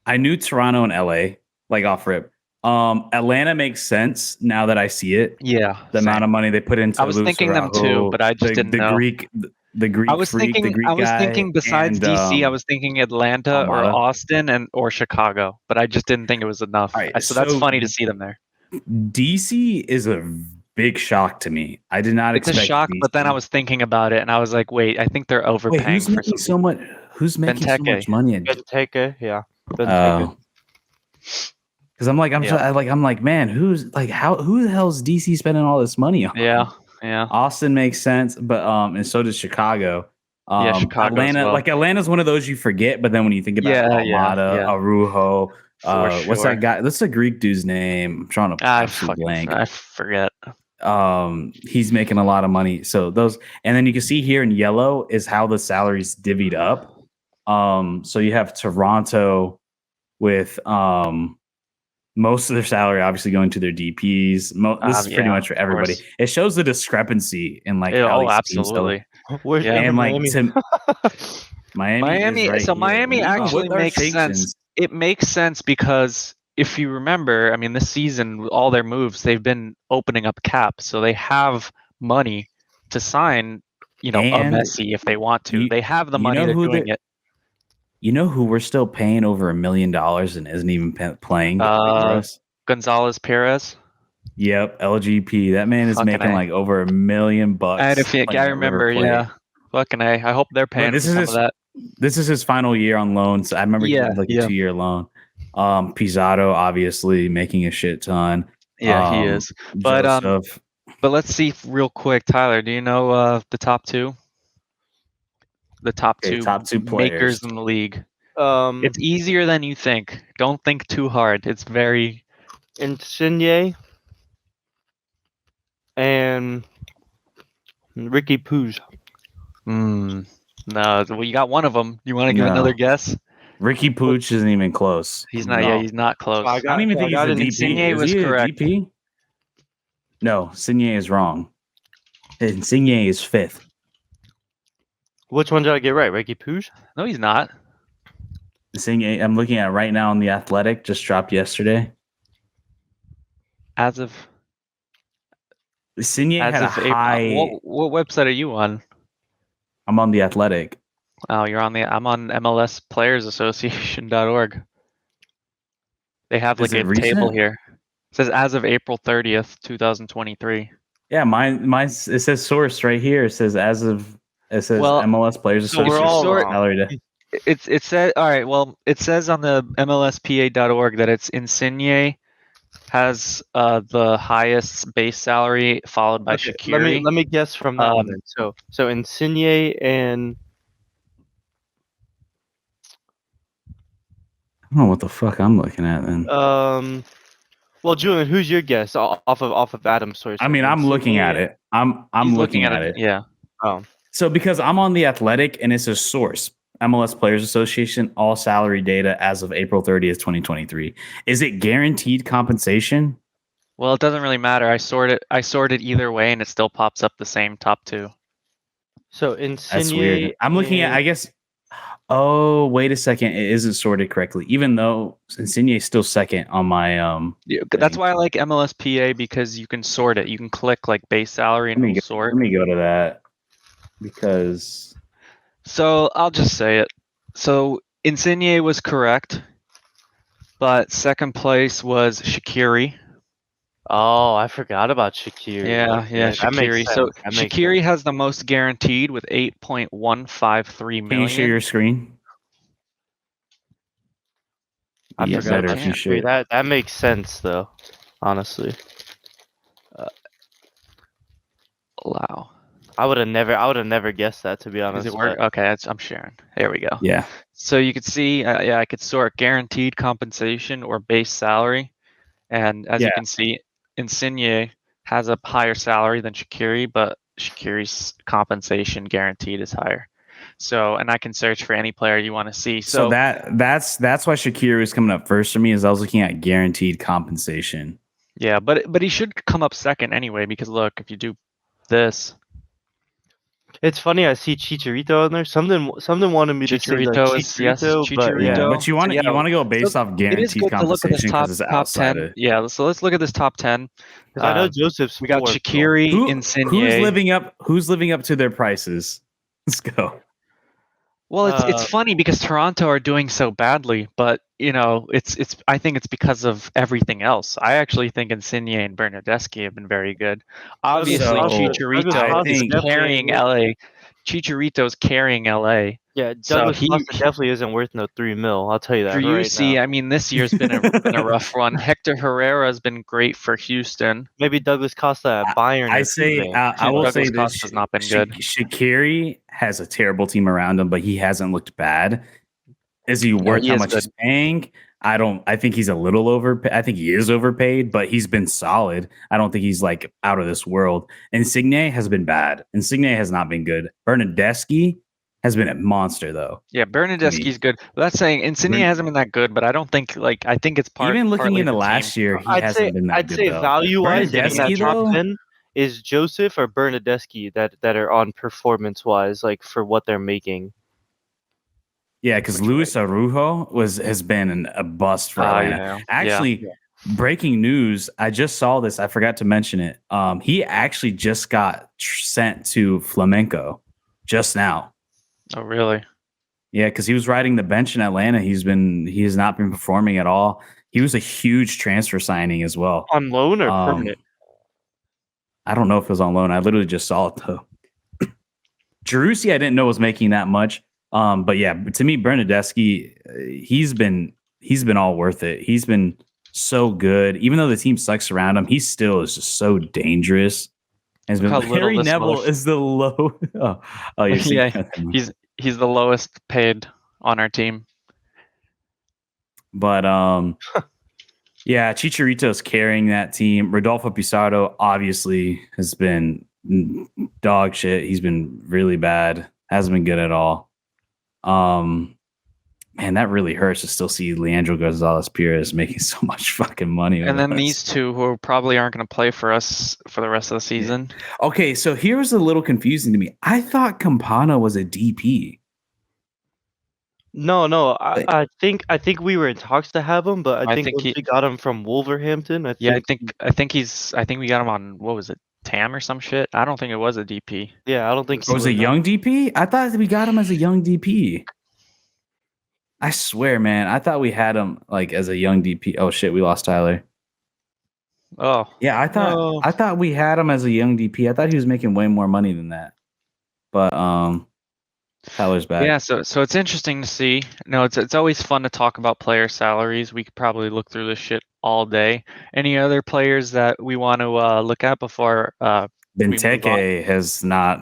I knew Toronto and LA like off rip. Atlanta makes sense now that I see it. Yeah. The amount of money they put into I was Luis thinking them too, Araujo, but I just didn't the know. Greek I was freak, the thinking. Greek I was guy, thinking besides and DC, I was thinking Atlanta or Almada. Austin or Chicago, but I just didn't think it was enough. All right, So that's so funny to see them there. DC is a big shock to me. I did not It's a expect shock, DC. but then I was thinking about it, and I was like, wait, I think they're Wait, overpaying who's for making something. so much? Who's making so much Benteke. money? Benteke, yeah. Benteke. Because I'm like, I'm like, man, who the hell is DC spending all this money on? Yeah. Austin makes sense, but and so does Chicago. Yeah, Chicago as Atlanta, well. like Atlanta's one of those you forget, but then when you think about Almada, Araujo, what's that guy? What's the Greek dude's name? I'm trying to I forget. He's making a lot of money. So those, and then you can see here in yellow is how the salaries divvied up. So you have Toronto with most of their salary obviously going to their DPs. This is pretty much for everybody. It shows the discrepancy in like how these absolutely. Where's and like Miami? Miami is right so here. Miami actually With our makes sense. sanctions. It makes sense because if you remember, I mean, this season, all their moves, they've been opening up cap, so they have money to sign, a And Messi if they want to. They have the money. They're doing it. You know who we're still paying over $1 million and isn't even playing for us? Gonzalez Perez. Yep, LGP. That man is Fucking making like over $1 million. And if I remember, fucking A. I hope they're paying for some of that. This is his final year on loan. So I remember he had like a 2-year loan. Pizarro obviously making a shit ton. Yeah, he is. But Joseph. But let's see real quick, Tyler. Do you know the top two? The top two makers players in the league. It's easier than you think. Don't think too hard. It's very Insigne and Ricky Puig. No, well, you got one of them. You want to give another guess? Ricky Puig isn't even close. He's not. Yeah, he's not close. I don't even think he's a DP. Insigne was correct. DP? No, Insigne is wrong. Insigne is 5th. Which one did I get right? Ricky Puig? No, he's not. Insigne, I'm looking at right now on the Athletic, just dropped yesterday. As of Insigne had a high. What website are you on? I'm on the Athletic. Oh, I'm on MLSplayersassociation.org. They have Is like it a table recent? here. It says as of April 30th, 2023. Yeah, mine. It says source right here. It says Well, MLS Players So we're if you all Association sort, wrong. salary day. it says all right. Well, it says on the MLSPA.org that it's Insigne has the highest base salary, followed by Okay, let Shaqiri. me guess from that one then. So Insigne and I don't know what the fuck I'm looking at then. well, Julian, who's your guess off of Adam's source? I then? mean, I'm looking at Insigne- it. I'm He's looking looking at at it. Yeah. Oh, So because I'm on the Athletic and it's a source, MLS Players Association, all salary data as of April 30th, 2023. Is it guaranteed compensation? Well, it doesn't really matter. I sorted either way, and it still pops up the same top two. so That's Insigne weird. I'm looking at, and I guess. Oh, wait a second. It isn't sorted correctly, even though Insigne is still second on my That's thing. why I like MLSPA, because you can sort it. You can click like base salary and it'll sort. Let me go to that because So I'll just say it. So Insigne was correct, but second place was Shaqiri. oh, I forgot about Shaqiri. Yeah, Okay, yeah, that makes Shaqiri. sense. So That makes Shaqiri sense. has the most guaranteed with 8.153 can you share million. your screen? I You Yes, forgot I about better if you can. share. Shaqiri. That makes sense though, honestly. Allow. I would have never guessed that, to be honest. Is it work? but- Okay, I'm sharing. There we go. Yeah. So you could see, yeah, I could sort guaranteed compensation or base salary. And as you Yeah. can see, Insigne has a higher salary than Shaqiri, but Shaqiri's compensation guaranteed is higher. So, and I can search for any player you want to see. So So, that's why Shakira is coming up first for me, is I was looking at guaranteed compensation. yeah, but he should come up second anyway, because look, if you do this, It's funny. I see Chicharito in there. Something wanted me to say like Chicharito is, yes, Chicharito, but Yeah, Chicharito. but you want to So, yeah, go based off it is guaranteed good to look at this compensation because it's top outside 10. of Yeah, so let's look at this top 10. because I know Joseph's We got 4 mil. Shaqiri, who's Insigne. living up to their prices. Let's go. Well, it's Uh, funny because Toronto are doing so badly, but it's I think it's because of everything else. I actually think Insigne and Bernardeschi have been very good. Obviously, So, Douglas Chicharito I Costa is think definitely ain't carrying worth. LA. Chicharito's carrying LA. Yeah, So Douglas Costa definitely isn't worth no 3 mil. I'll tell you that right Driussi, now. I mean, this year's been a rough one. Hector Herrera has been great for Houston. Maybe Douglas Costa at Bayern I or say Juve. I will Douglas say this: Costa's not been good. Shaqiri has a terrible team around him, but he hasn't looked bad. Is he No, worth he how is much good. he's paying? I don't. I think he's a little overpaid. I think he is overpaid, but he's been solid. I don't think he's like out of this world. Insigne has been bad. Insigne has not been good. Bernardeschi has been a monster though. Yeah, Bernardeschi's good. But that's saying Insigne Bern- hasn't been that good, but I don't think I think it's Even looking partly into the last team. year, he I'd hasn't say been that I'd good say though. value wise in that Bernardeschi top though, 10 is Joseph or Bernadeschi that are on performance wise, like for what they're making. yeah, because Luis Arujo has been a bust for Atlanta. Yeah. Actually, breaking news! I just saw this. I forgot to mention it. He actually just got sent to Flamenco just now. Oh, really? Yeah, because he was riding the bench in Atlanta. He has not been performing at all. He was a huge transfer signing as well. On loan or permanent? I don't know if it was on loan. I literally just saw it though. Jerussi, I didn't know was making that much. But yeah, to me, Bernadeschi, he's been all worth it. He's been so good. Even though the team sucks around him, he still is just so dangerous. Has been Harry Neville is the low. Oh, you're yeah. He's the lowest paid on our team. But yeah, Chicharito's carrying that team. Rodolfo Pizarro obviously has been dog shit. He's been really bad. Hasn't been good at all. Man, that really hurts to still see Leandro Gonzalez Perez making so much fucking money. And then these two who probably aren't going to play for us for the rest of the season. Okay, so here's a little confusing to me. I thought Campana was a DP. No. I think we were in talks to have him, but I think once we got him from Wolverhampton, I think we got him on, what was it, TAM or some shit. I don't think it was a DP. Yeah, I don't think Or was it young DP? I thought we got him as a young DP. I swear, man. I thought we had him like as a young DP. Oh shit, we lost Tyler. Oh. Yeah, I thought we had him as a young DP. I thought he was making way more money than that. But Tyler's back. Yeah, so it's interesting to see. No, it's always fun to talk about player salaries. We could probably look through this shit all day. Any other players that we want to look at before we move on? Benteke has not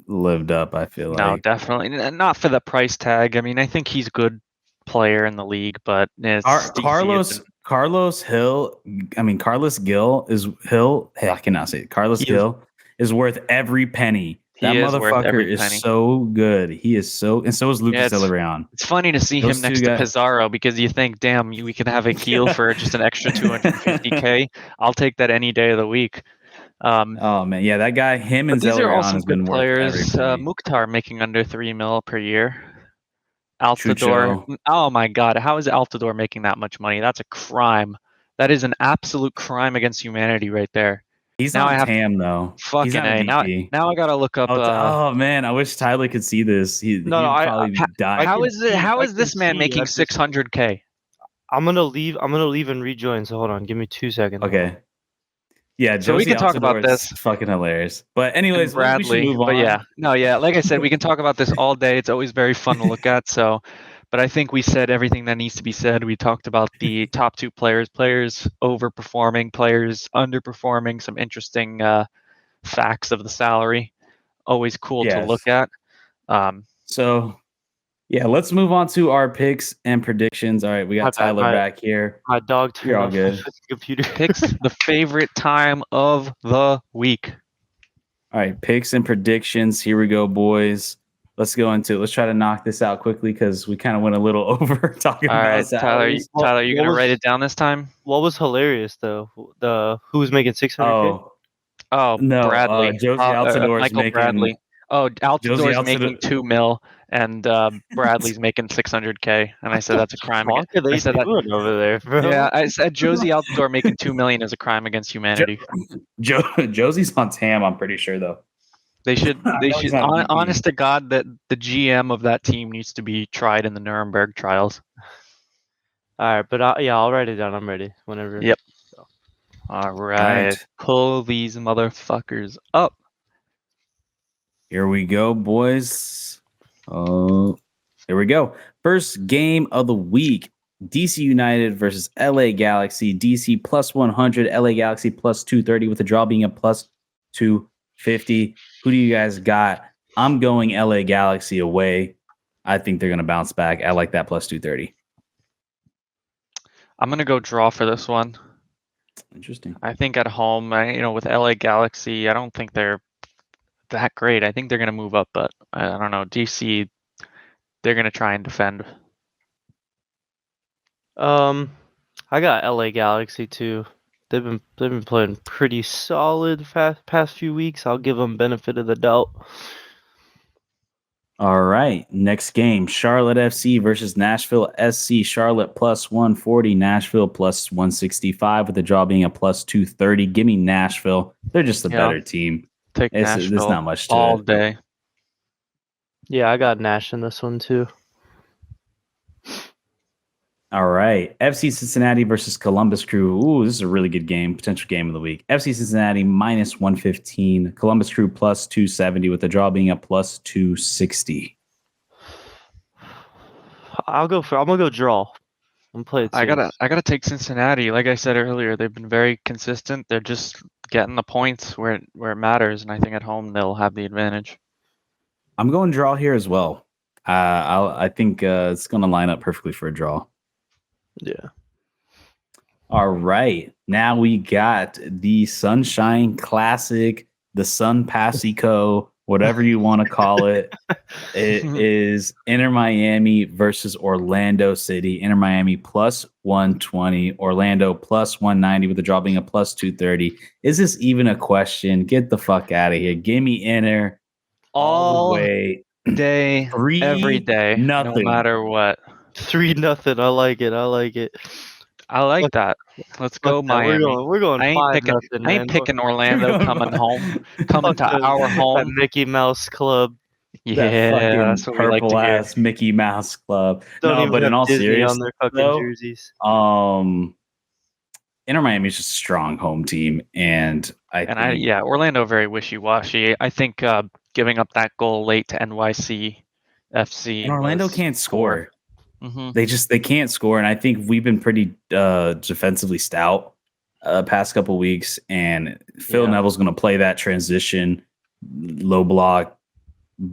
lived up, I feel No, like. definitely not for the price tag. I mean, I think he's a good player in the league, but it's Carlos Hill. I mean, Carlos Gill is Hill. Hey, I cannot say it. Carlos Gill is worth every penny. That motherfucker is so good. He is so, and so is Lucas De Leon. It's funny to see him next to Pizarro because you think, damn, we can have a Keel for just an extra 250K. I'll take that any day of the week. Oh man, yeah, that guy, him and Zelleron has been players. Worth every penny. Mukhtar making under $3 million per year. Altidore. Chucho. Oh my god, how is Altidore making that much money? That's a crime. That is an absolute crime against humanity right there. He's not TAM though. Fucking A. Now I gotta look up. Oh man, I wish Tyler could see this. He'd probably die. How is this man making 600K? I'm gonna leave and rejoin. So hold on, give me 2 seconds. Okay. Yeah, so we can talk about this. Fucking hilarious. But anyways, Bradley, we should move on. But like I said, we can talk about this all day. It's always very fun to look at. So, but I think we said everything that needs to be said. We talked about the top two players overperforming, players underperforming, some interesting facts of the salary. Always cool to look at. Yeah, let's move on to our picks and predictions. All right, we got Tyler back here. My dog turned off the computer. Picks, the favorite time of the week. All right, picks and predictions. Here we go, boys. Let's go into it. Let's try to knock this out quickly because we kind of went a little over talking about salaries. Tyler, you gonna write it down this time? What was hilarious though? Who was making 600K? Oh, no, Bradley. Josie Altidore is making. Bradley. Oh, Altidore's making $2 million, and Bradley's making 600K. And I said that's a crime. What are they doing over there, bro? Yeah, I said Josie Altidore making $2 million is a crime against humanity. Josie's on TAM, I'm pretty sure though. They should. Honest to God, that the GM of that team needs to be tried in the Nuremberg trials. All right, but I'll write it down. I'm ready whenever. Yep. So. All right. Pull these motherfuckers up. Here we go, boys. Oh, there we go. First game of the week. DC United versus LA Galaxy. DC plus 100, LA Galaxy plus 230 with the draw being a plus 250. Who do you guys got? I'm going LA Galaxy away. I think they're going to bounce back. I like that plus 230. I'm going to go draw for this one. Interesting. I think at home, with LA Galaxy, I don't think they're that great. I think they're going to move up, but I don't know. DC, they're going to try and defend. I got LA Galaxy too. They've been playing pretty solid past few weeks. I'll give them benefit of the doubt. All right, next game: Charlotte FC versus Nashville SC. Charlotte plus 140, Nashville plus 165, with the draw being a plus 230. Give me Nashville. They're just a better team. Take Nashville. There's not much to all it. Day. Yeah, I got Nash in this one too. All right. FC Cincinnati versus Columbus Crew. Ooh, this is a really good game. Potential game of the week. FC Cincinnati minus 115. Columbus Crew plus 270 with the draw being a plus 260. I'm gonna go draw. I'm playing. I gotta take Cincinnati. Like I said earlier, they've been very consistent. They're just getting the points where it matters, and I think at home they'll have the advantage. I'm going draw here as well. I think it's going to line up perfectly for a draw. Yeah. All right. Now we got the Sunshine Classic, the Sun Passico, whatever you want to call it. It is Inter Miami versus Orlando City. Inter Miami plus 120, Orlando plus 190 with the draw being a plus 230. Is this even a question? Get the fuck out of here. Give me Inter all the way. Day, every day, nothing. No matter what. 3-0. I like it. I like Fuck- that. Let's Fuck go, that. Miami. We're going I ain't 5-0, I ain't man. picking Orlando coming home, coming to our That home. Mickey Mouse Club. That Yeah, fucking that's what we like to purple hear. ass Mickey Mouse club. Don't No, even but in have all Disney on seriousness, their fucking though, jerseys. Inter Miami is just a strong home team, and I think Orlando very wishy-washy. I think giving up that goal late to NYC FC and Orlando was can't poor. score. Mm-hmm. They can't score, and I think we've been pretty defensively stout past couple weeks. And Phil Yeah. Neville's going to play that transition low block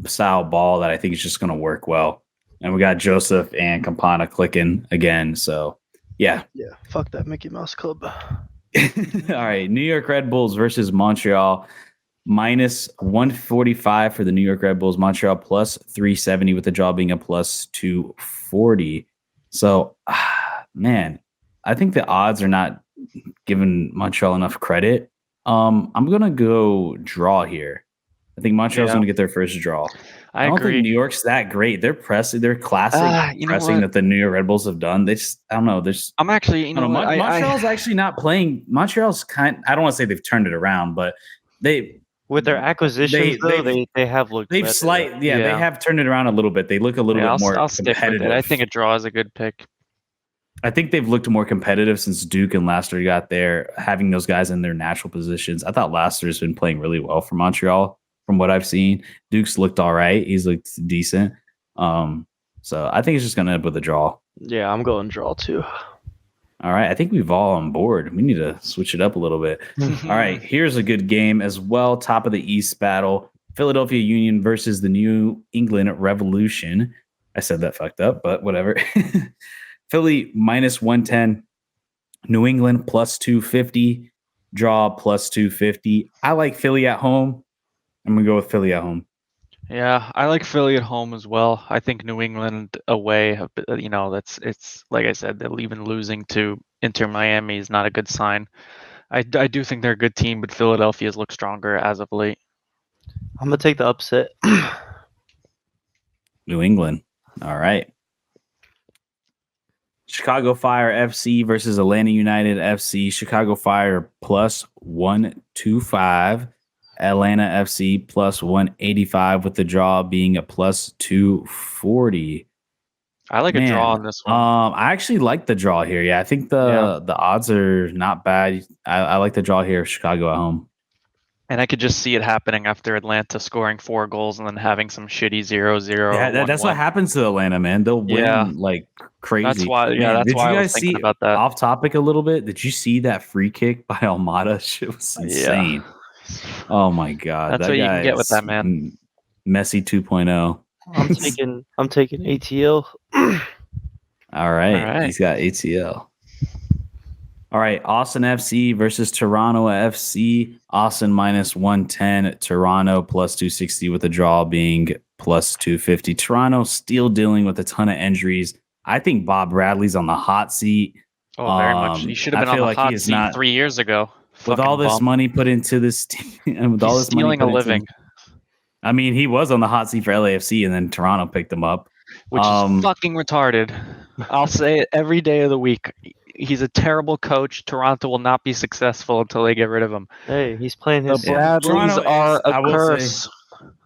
style ball that I think is just going to work well. And we got Joseph and Campana clicking again, so yeah. Yeah, fuck that Mickey Mouse Club. All right, New York Red Bulls versus Montreal. Minus 145 for the New York Red Bulls. Montreal plus 370 with the draw being a plus 240. So, man, I think the odds are not giving Montreal enough credit. I'm going to go draw here. I think Montreal's going to get their first draw. I don't agree. think New York's that great. They're pressing. They're classic pressing that the New York Red Bulls have done. They just, I don't know. I'm actually, Montreal's actually not playing. Montreal's I don't want to say they've turned it around, but with their acquisitions, they have looked. They have turned it around a little bit. They look a little bit more I'll stick with competitive. it. I think a draw is a good pick. I think they've looked more competitive since Duke and Laster got there, having those guys in their natural positions. I thought Laster's been playing really well for Montreal from what I've seen. Duke's looked all right. He's looked decent. So I think it's just going to end up with a draw. Yeah, I'm going draw too. All right. I think we've all on board. We need to switch it up a little bit. All right. Here's a good game as well. Top of the East battle. Philadelphia Union versus the New England Revolution. I said that fucked up, but whatever. Philly minus 110. New England plus 250. Draw plus 250. I like Philly at home. I'm going to go with Philly at home. Yeah, I like Philly at home as well. I think New England away, it's like I said, they're even losing to Inter Miami is not a good sign. I do think they're a good team, but Philadelphia's look stronger as of late. I'm going to take the upset. New England. All right. Chicago Fire FC versus Atlanta United FC. Chicago Fire plus 125. Atlanta FC plus 185 with the draw being a plus 240. I like a draw on this one. I actually like the draw here. Yeah, I think the odds are not bad. I like the draw here. Chicago at home. And I could just see it happening after Atlanta scoring 4 goals and then having some shitty 0-0. Yeah, that's what happens to Atlanta, man. They'll win like crazy. That's why. Yeah, man, that's why I was thinking about that. Off topic a little bit. Did you see that free kick by Almada? Shit was insane. Yeah. Oh my god, that's what you can get with that man. Messi 2.0. I'm taking ATL. All right, he's got ATL. All right, Austin FC versus Toronto FC. Austin minus 110, Toronto plus 260 with the draw being plus 250. Toronto still dealing with a ton of injuries. I think Bob Bradley's on the hot seat. Oh, very much. He should have been on the hot seat 3 years ago. With all this money put into this team, and with all this stealing money a living. I mean, he was on the hot seat for LAFC, and then Toronto picked him up, which is fucking retarded. I'll say it every day of the week. He's a terrible coach. Toronto will not be successful until they get rid of him. Hey, he's playing his. The Bradleys are a curse.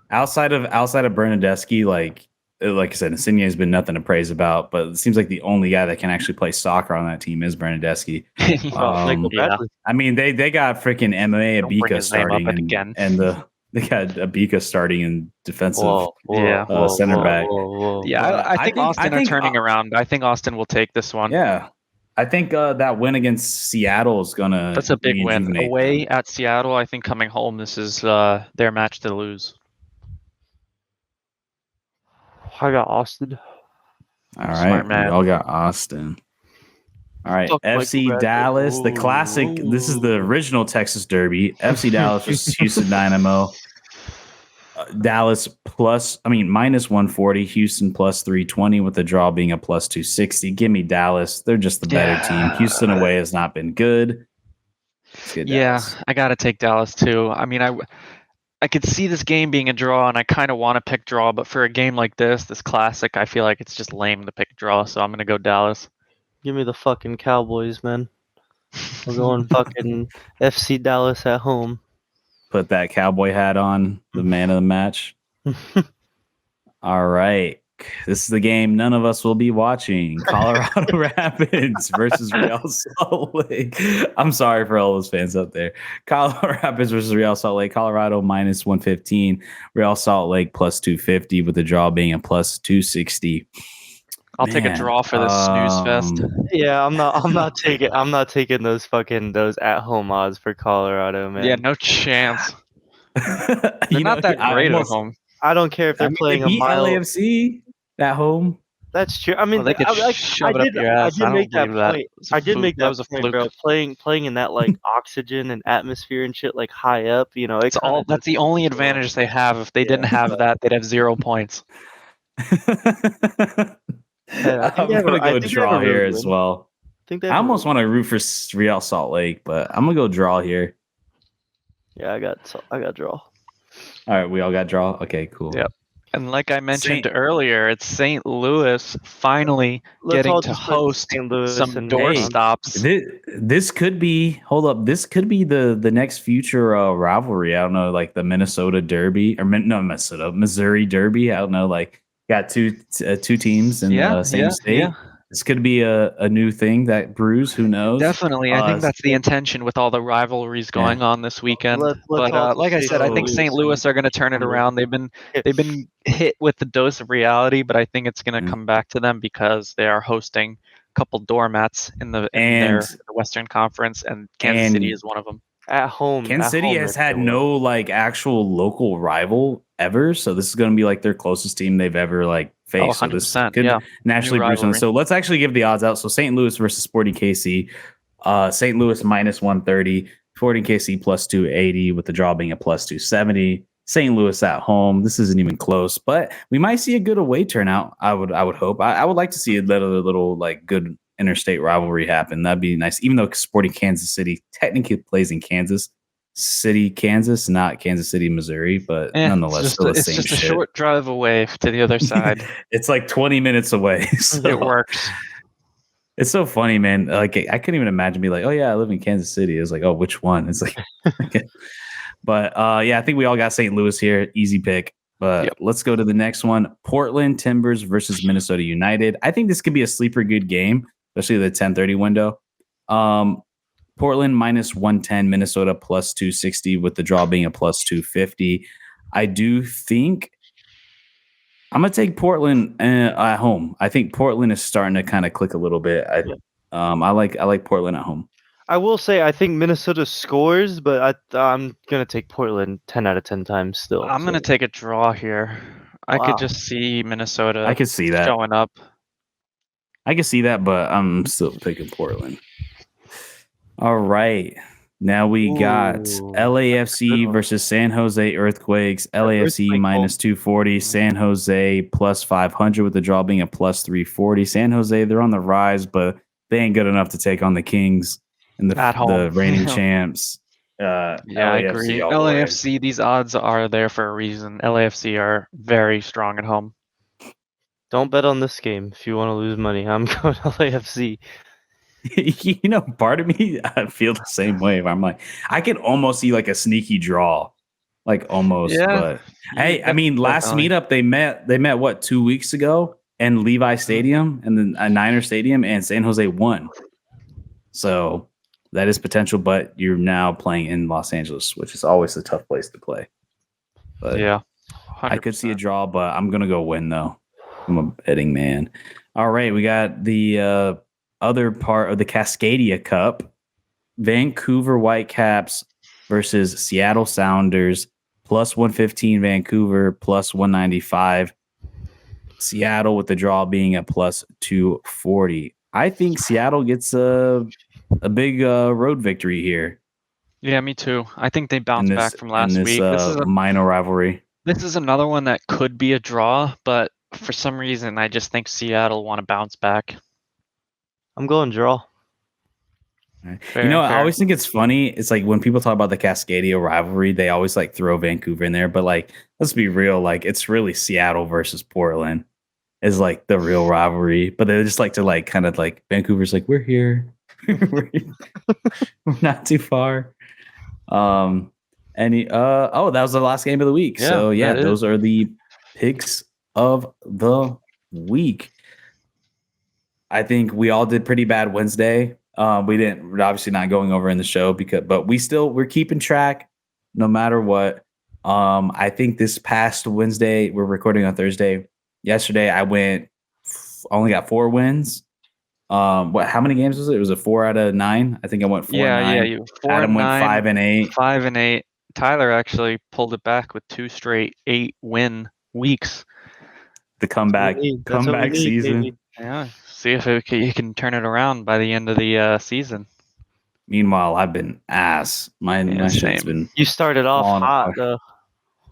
Outside of Bernadeschi, like I said, Insigne has been nothing to praise about. But it seems like the only guy that can actually play soccer on that team is Bernadeschi. I mean, they got freaking MMA Abika starting, and they got Abika starting in defensive center back. I think Austin are turning around. I think Austin will take this one. Yeah. I think that win against Seattle is going to... That's a big win. Away at Seattle, I think coming home, this is their match to lose. I got Austin. All right. We all got Austin. All right. FC Dallas, the classic. This is the original Texas Derby. FC Dallas versus Houston Dynamo. Dallas minus 140, Houston plus 320 with the draw being a plus 260. Give me Dallas. They're just the better team. Houston away has not been good. I got to take Dallas too. I mean, I could see this game being a draw, and I kind of want to pick draw, but for a game like this classic, I feel like it's just lame to pick draw, so I'm going to go Dallas. Give me the fucking Cowboys, man. We're going fucking FC Dallas at home. Put that cowboy hat on, the man of the match. All right. This is the game none of us will be watching. Colorado Rapids versus Real Salt Lake. I'm sorry for all those fans out there. Colorado Rapids versus Real Salt Lake. Colorado minus 115. Real Salt Lake plus 250 with the draw being a plus 260. I'll take a draw for this snooze fest. Yeah, I'm not taking those at home odds for Colorado, man. Yeah, no chance. They're not that great at home. I don't care if they're playing a mile. LAFC at home. That's true. I mean, they could shove it up your ass. I did make that point. I did make that was a point, fluke. bro. Playing in that like oxygen and atmosphere and shit, like high up. You know, that's the only advantage they have. If they didn't have that, they'd have 0 points. I'm gonna go draw here as well. I almost want to root for Real Salt Lake, but I'm gonna go draw here. Yeah, I got draw. All right, we all got draw. Okay, cool. Yep. And like I mentioned earlier, it's St. Louis finally getting to host some doorstops. This could be This could be the next future rivalry. I don't know, like the Minnesota Derby or Missouri Derby. I don't know, like got two teams in the same state. Yeah. This could be a new thing that brews. Who knows? Definitely. I think that's the intention with all the rivalries going on this weekend. But like I said, I think St. Louis are going to turn it around. They've been hit with the dose of reality, but I think it's going to come back to them because they are hosting a couple doormats in their Western Conference, and Kansas City is one of them. At home, Kansas City has had no like actual local rival ever, so this is going to be like their closest team they've ever like faced. So this could naturally brew something. So let's actually give the odds out. So St. Louis versus Sporting KC, St. Louis minus 130, Sporting KC plus 280 with the draw being a plus 270. St. Louis at home. This isn't even close, but we might see a good away turnout. I would hope. I would like to see a little like good interstate rivalry happen. That'd be nice. Even though Sporting Kansas City technically plays in Kansas City, Kansas, not Kansas City, Missouri, but nonetheless, it's just a short drive away to the other side. It's like 20 minutes away. So it works. It's so funny, man. Like I couldn't even imagine be like, oh yeah, I live in Kansas City. It's like, oh, which one? It's like, but yeah, I think we all got St. Louis here. Easy pick. But let's go to the next one. Portland Timbers versus Minnesota United. I think this could be a sleeper good game, especially the 10:30 window. Portland minus 110, Minnesota plus 260 with the draw being a plus 250. I do think I'm going to take Portland at home. I think Portland is starting to kind of click a little bit. I like Portland at home. I will say I think Minnesota scores, but I'm going to take Portland 10 out of 10 times still. I'm going to take a draw here. I could just see Minnesota I could see that showing up. I can see that, but I'm still picking Portland. All right. Now we got LAFC versus San Jose Earthquakes. LAFC minus 240. San Jose plus 500 with the draw being a plus 340. San Jose, they're on the rise, but they ain't good enough to take on the Kings and the reigning champs. I agree. LAFC, these odds are there for a reason. LAFC are very strong at home. Don't bet on this game if you want to lose money. I'm going to LAFC. Part of me, I feel the same way. I'm like, I could almost see like a sneaky draw, like almost. Yeah. But hey, I mean, last meetup they met what 2 weeks ago in Levi Stadium and then Niner Stadium, and San Jose won. So that is potential, but you're now playing in Los Angeles, which is always a tough place to play. But yeah, 100%. I could see a draw, but I'm gonna go win though. I'm a betting man. All right, we got the other part of the Cascadia Cup, Vancouver Whitecaps versus Seattle Sounders, plus 115 Vancouver, plus 195 Seattle with the draw being at plus 240. I think Seattle gets a big road victory here. Yeah, me too. I think they bounced back from last week. This is a minor rivalry. This is another one that could be a draw, but for some reason, I just think Seattle want to bounce back. I'm going draw. Fair. I always think it's funny. It's like when people talk about the Cascadia rivalry, they always like throw Vancouver in there. But like, let's be real. Like, it's really Seattle versus Portland. is like the real rivalry. But they just like to like kind of like Vancouver's like we're here, we're not too far. Any oh, that was the last game of the week. Yeah, So yeah, that is. those are the picks of the week. I think we all did pretty bad Wednesday. We're obviously not going over in the show but we're keeping track no matter what. I think this past Wednesday, we're recording on Thursday. Yesterday, only got 4 wins. How many games was it? It was a 4 out of 9. I think I went 4 and 9. You 4 Adam and went 9, 5 and 8. 5 and 8. Tyler actually pulled it back with 2 straight 8-win weeks. The comeback season. Baby. Yeah, see if you can turn it around by the end of the season. Meanwhile, I've been ass. My shit's same. been. You started off falling hot apart. though.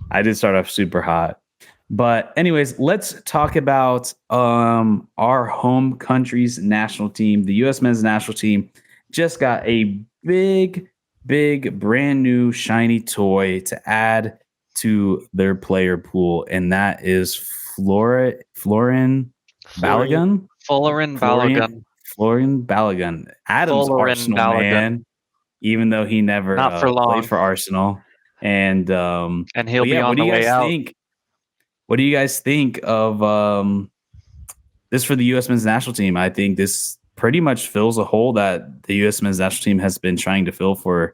I did start off super hot. But anyways, let's talk about our home country's national team. The U.S. men's national team just got a big, brand new shiny toy to add to their player pool, and that is Florin Balogun. Florian Balogun. Florian Balogun. Adam's Florin Arsenal Balogun. man, even though he never Not for long. played for Arsenal. And he'll be on the way out. What do you guys think of this for the U.S. men's national team? I think this pretty much fills a hole that the U.S. men's national team has been trying to fill for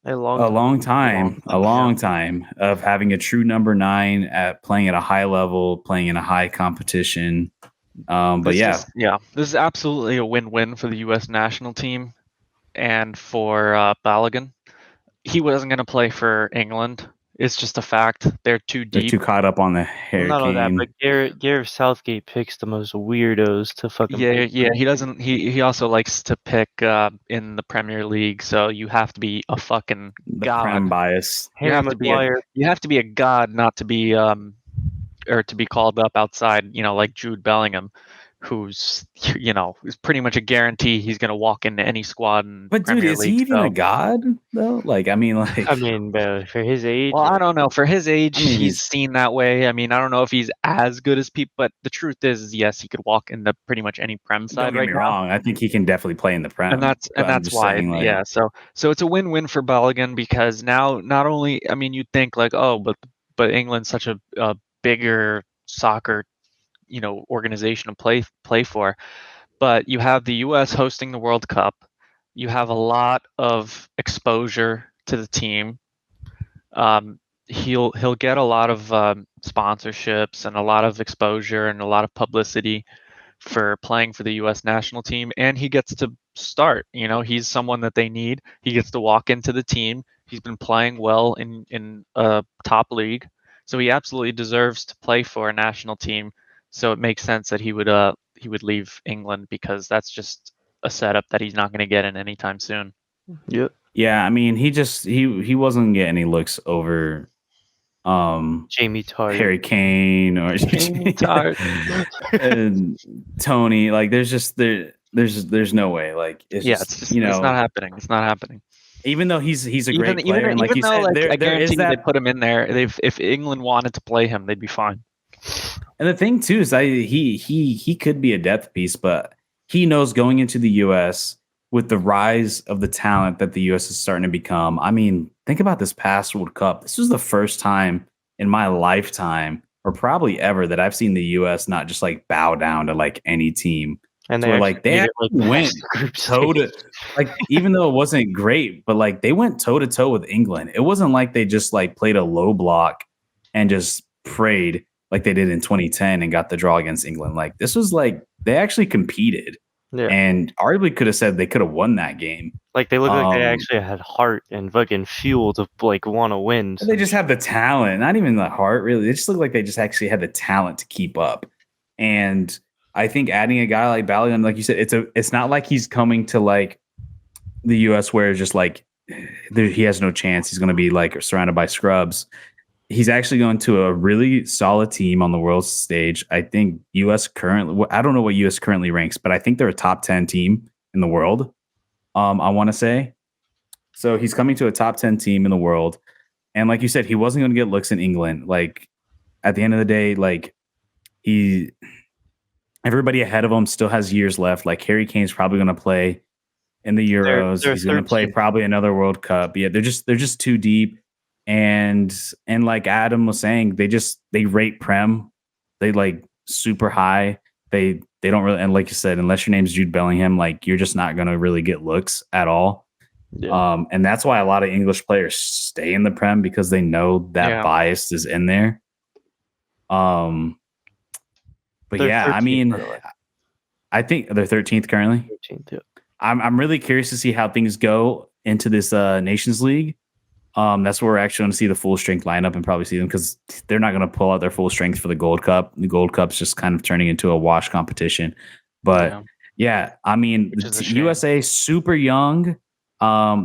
a long time of having a true number 9 at playing at a high level, playing in a high competition. This is absolutely a win-win for the U.S. national team and for Balogun. He wasn't going to play for England. It's just a fact. They're too deep. They're too caught up on the hurricane. Not only that, but Gareth Southgate picks the most weirdos to fucking. Yeah. He doesn't. He also likes to pick in the Premier League. So you have to be a fucking god. Prem bias. You have to be a god, not to be or to be called up outside. Like Jude Bellingham, who's is pretty much a guarantee he's going to walk into any squad in Premier League. Is he even a god though? Bro, for his age. Well, I don't know. For his age, he's seen that way. I don't know if he's as good as people, but the truth is, yes, he could walk into pretty much any Prem side. Don't get me wrong. I think he can definitely play in the Prem, and that's why. Saying, so it's a win-win for Balogun because now not only you'd think like, oh, but England's such a bigger soccer organization to play for, but you have the US hosting the World Cup. You have a lot of exposure to the team. He'll get a lot of sponsorships and a lot of exposure and a lot of publicity for playing for the US national team, and he gets to start. He's someone that they need. He gets to walk into the team. He's been playing well in a top league, so he absolutely deserves to play for a national team. So it makes sense that he would leave England because that's just a setup that he's not going to get in anytime soon. Yep. Yeah, he wasn't getting any looks over Jamie Tart, Harry Kane, or Jamie Tart and Tony. Like there's no way. Like it's not happening. It's not happening. Even though he's a great player, and like you said, I guarantee they put him in there. If England wanted to play him, they'd be fine. And the thing too is he could be a depth piece, but he knows going into the US with the rise of the talent that the US is starting to become. Think about this past World Cup. This was the first time in my lifetime, or probably ever, that I've seen the US not just like bow down to like any team. And they went toe to, like, even though it wasn't great, but like they went toe to toe with England. It wasn't like they just like played a low block and just prayed like they did in 2010 and got the draw against England. Like this was like they actually competed, and arguably could have said they could have won that game. Like they looked like they actually had heart and fucking fuel to like want to win. They just have the talent, not even the heart. Really, they just look like they just actually had the talent to keep up. And I think adding a guy like Balogun, like you said, it's not like he's coming to like the US where it's just like he has no chance. He's going to be like surrounded by scrubs. He's actually going to a really solid team on the world stage. I think US currently, I don't know what US currently ranks, but I think they're a top 10 team in the world. I want to say. So he's coming to a top 10 team in the world. And like you said, he wasn't going to get looks in England. Like at the end of the day, like everybody ahead of him still has years left. Like Harry Kane's probably going to play in the Euros. They're He's going to play 13th. probably another World Cup. Yeah, they're just too deep. And like Adam was saying, they rate Prem. They like super high. They don't really, and like you said, unless your name's Jude Bellingham, like you're just not going to really get looks at all. Yeah. And that's why a lot of English players stay in the Prem because they know that Yeah. bias is in there. But They're yeah, I 13th, mean, by the way. I think they're 13th currently. 13th, yeah. I'm really curious to see how things go into this Nations League. That's where we're actually going to see the full strength lineup and probably see them because they're not going to pull out their full strength for the Gold Cup. The Gold Cup's just kind of turning into a wash competition. But yeah, I mean, Which is a the shame. USA super young.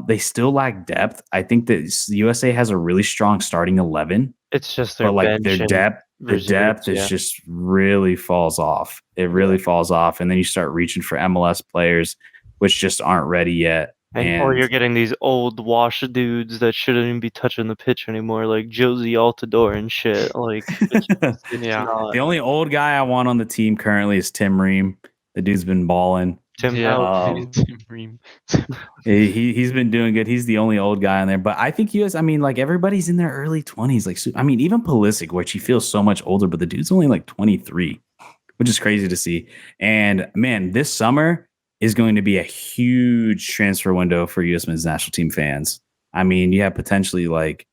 They still lack depth. I think that USA has a really strong starting 11, It's just their but like bench their and depth, the reserves, depth is yeah. just really falls off. It really falls off, and then you start reaching for MLS players, which just aren't ready yet. Or you're getting these old wash dudes that shouldn't even be touching the pitch anymore, like Josie Altidore and shit. Like, it's Yeah. not. The only old guy I want on the team currently is Tim Ream. The dude's been balling. Tim Yeah. Howard. Tim Ream. He's been doing good. He's the only old guy on there. But I think I mean, like everybody's in their early 20s. Like, I mean, even Pulisic, which he feels so much older, but the dude's only like 23, which is crazy to see. And man, this summer is going to be a huge transfer window for U.S. men's national team fans. I mean, you have potentially like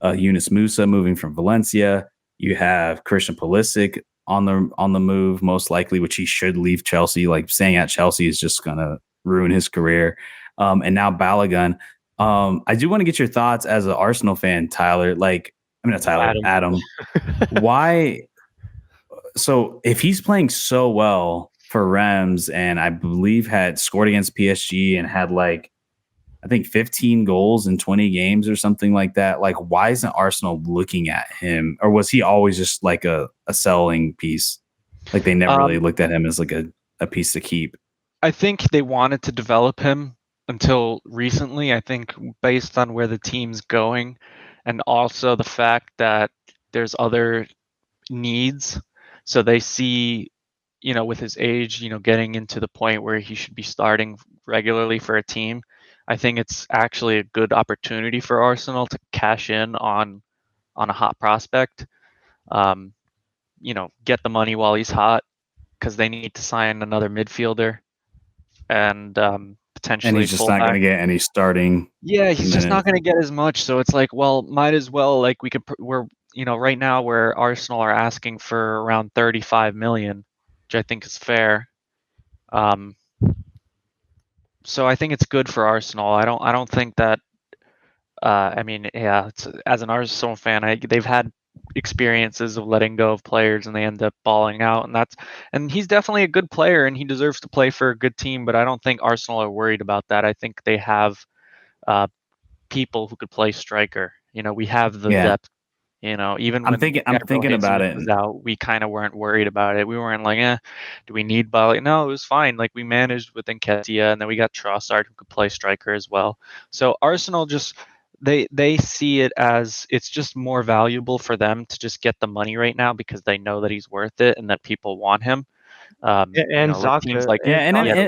Yunus Musa moving from Valencia. You have Christian Pulisic on the move, most likely, which he should leave Chelsea. Like staying at Chelsea is just gonna ruin his career. And now Balogun. I do want to get your thoughts as an Arsenal fan, Tyler. Like, I mean, not Tyler, Adam. Why? So if he's playing so well for Reims, and I believe had scored against PSG and had like, I think 15 goals in 20 games or something like that. Like, why isn't Arsenal looking at him? Or was he always just like a selling piece? Like they never really looked at him as like a piece to keep. I think they wanted to develop him until recently. I think based on where the team's going and also the fact that there's other needs. So they see, with his age, getting into the point where he should be starting regularly for a team. I think it's actually a good opportunity for Arsenal to cash in on a hot prospect. Get the money while he's hot because they need to sign another midfielder and potentially. And he's just not going to get any starting. Yeah, he's just not going to get as much. So it's like, well, might as well. Like we're right now where Arsenal are asking for around 35 million, which I think is fair. So I think it's good for Arsenal. I don't think that. I mean, yeah, as an Arsenal fan, they've had experiences of letting go of players and they end up balling out, and he's definitely a good player and he deserves to play for a good team. But I don't think Arsenal are worried about that. I think they have people who could play striker. We have the depth. Even I'm when thinking about it. Was out, we kind of weren't worried about it. We weren't like, do we need Bali? No, it was fine. Like we managed with Nketiah, and then we got Trossard who could play striker as well. So Arsenal just they see it as it's just more valuable for them to just get the money right now because they know that he's worth it and that people want him. And Zaka, like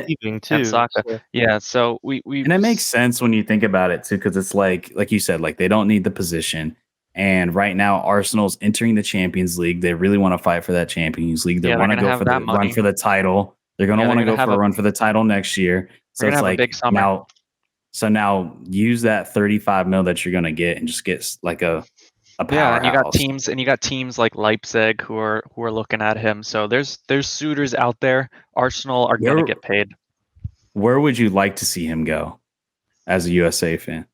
leaving too. And Saka. So. Yeah, so we and it makes sense when you think about it too, because it's like you said, like they don't need the position. And right now, Arsenal's entering the Champions League. They really want to fight for that Champions League. They want to go for the run for the title. They're going to want to go for a run for the title next year. So it's like big summer. now use that 35 mil that you're going to get and just get like a powerhouse. Yeah, and you got teams like Leipzig who are looking at him. So there's suitors out there. Arsenal are going to get paid. Where would you like to see him go as a USA fan?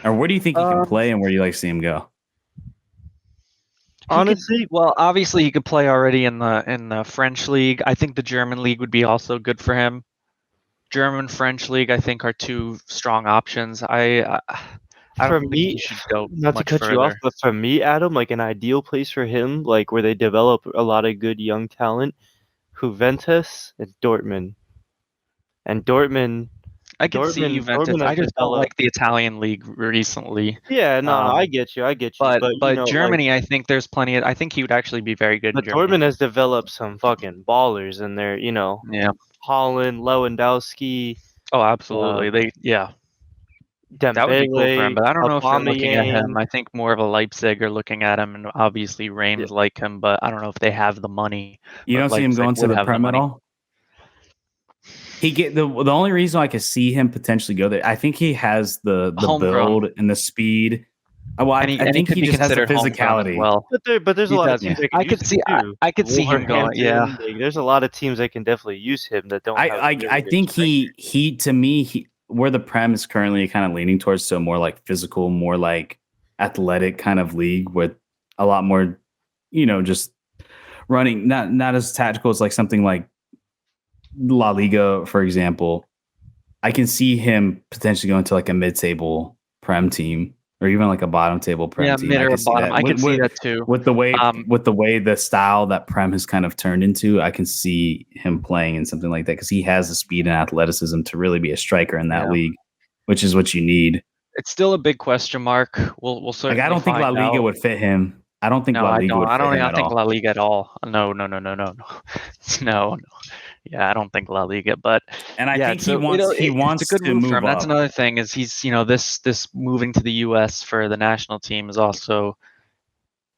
Or where do you think he can play and where do you like to see him go? Honestly, obviously he could play already in the French league. I think the German league would be also good for him. German, French league, I think, are two strong options. I don't think he should go not to cut you off, but for me, Adam, like an ideal place for him, like where they develop a lot of good young talent, Juventus and Dortmund. And Dortmund, I could see Dortmund Juventus. has I just don't developed. like the Italian league recently. Yeah, no, I Um, get you. But But you know, Germany, I think there's plenty of. I think he would actually be very good in but Germany. Dortmund has developed some fucking ballers in there. You know, Yeah. Holland, Lewandowski, Oh, absolutely. That would be cool for him. Dembele, But I don't know if they're looking at him. Aubameyang. I think more of a Leipzig are looking at him, and obviously Yeah. Reims like him. But I don't know if they have the money. You But don't see him Leipzig going to would the have the Prem at money. all. The only reason I could see him potentially go there, I think he has the Homegrown. build and the speed. Well, And I he think could he be just has the considered homegrown as physicality. well. But there's a He lot of does. teams that I can could use see. him too. I could see him going. Yeah. Wolverhampton, there's a lot of teams that can definitely use him that don't have. I think he to me where the Prem is currently kind of leaning towards, so more like physical, more like athletic kind of league with a lot more, just running, not as tactical as like something like La Liga, for example. I can see him potentially going to like a mid-table Prem team or even like a bottom table Prem Yeah, team. mid I or can see bottom. that. I could see that too. With the way the style that Prem has kind of turned into, I can see him playing in something like that because he has the speed and athleticism to really be a striker in that league, which is what you need. It's still a big question mark. We'll certainly. Like I don't think La Liga out. would fit him. I don't think No, La I Liga don't. would I fit don't. him I at think all. La Liga at all. No. No. Yeah, I don't think La Liga. But And I think so he wants it's a good to move for move him. That's up. another thing is he's this moving to the U.S. for the national team is also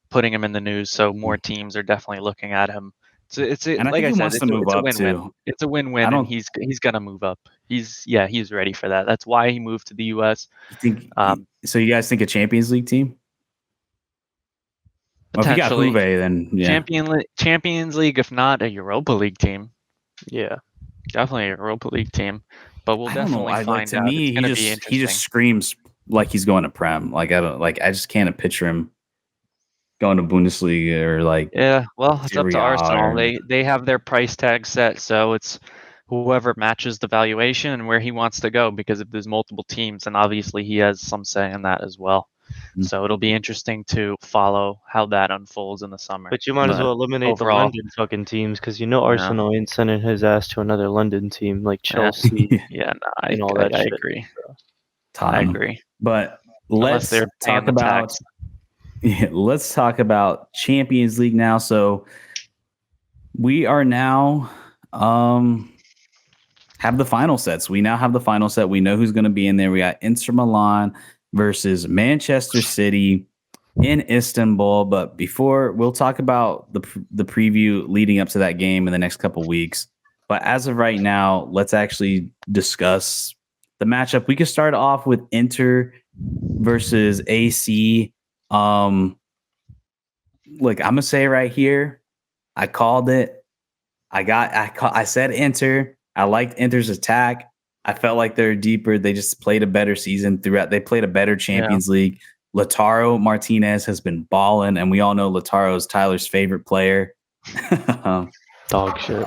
putting him in the news. So more teams are definitely looking at him. And I like think I he said, wants to move it's a up win-win. too. It's a I win-win, and don't- he's gonna move up. He's ready for that. That's why he moved to the U.S. You think Um, so? You guys think a Champions League team? Well, if you got Potentially. Juve, then yeah. Champions League, if not a Europa League team. Yeah, Definitely a Europa League team. But we'll I don't know. definitely find To out. me, It's gonna be he interesting. just screams like he's going to Prem. Like I just can't picture him going to Bundesliga or like Yeah, well, it's up Serie to A Arsenal. or- They have their price tag set, so it's whoever matches the valuation and where he wants to go. Because if there's multiple teams, and obviously he has some say in that as well. Mhm. So it'll be interesting to follow how that unfolds in the summer. but you might as well eliminate the overall- London fucking teams because Arsenal ain't sending his ass to another London team like Yeah. Chelsea. Yeah, no, and all that I shit. agree. Tottenham. I agree. But Unless let's they're paying talk the about tax. let's talk about Champions League now. So we are now have the final sets. We now have the final set. We know who's going to be in there. We got Inter Milan versus Manchester City in Istanbul. But before we'll talk about the preview leading up to that game in the next couple weeks. But as of right now, let's actually discuss the matchup. We could start off with Inter versus AC. Look, I'm gonna say right here, I called it. I said Inter. I liked Inter's attack. I felt like they're deeper. They just played a better season throughout. They played a better Champions League. Lautaro Martinez has been balling, and we all know Lautaro is Tyler's favorite player. Dog shit.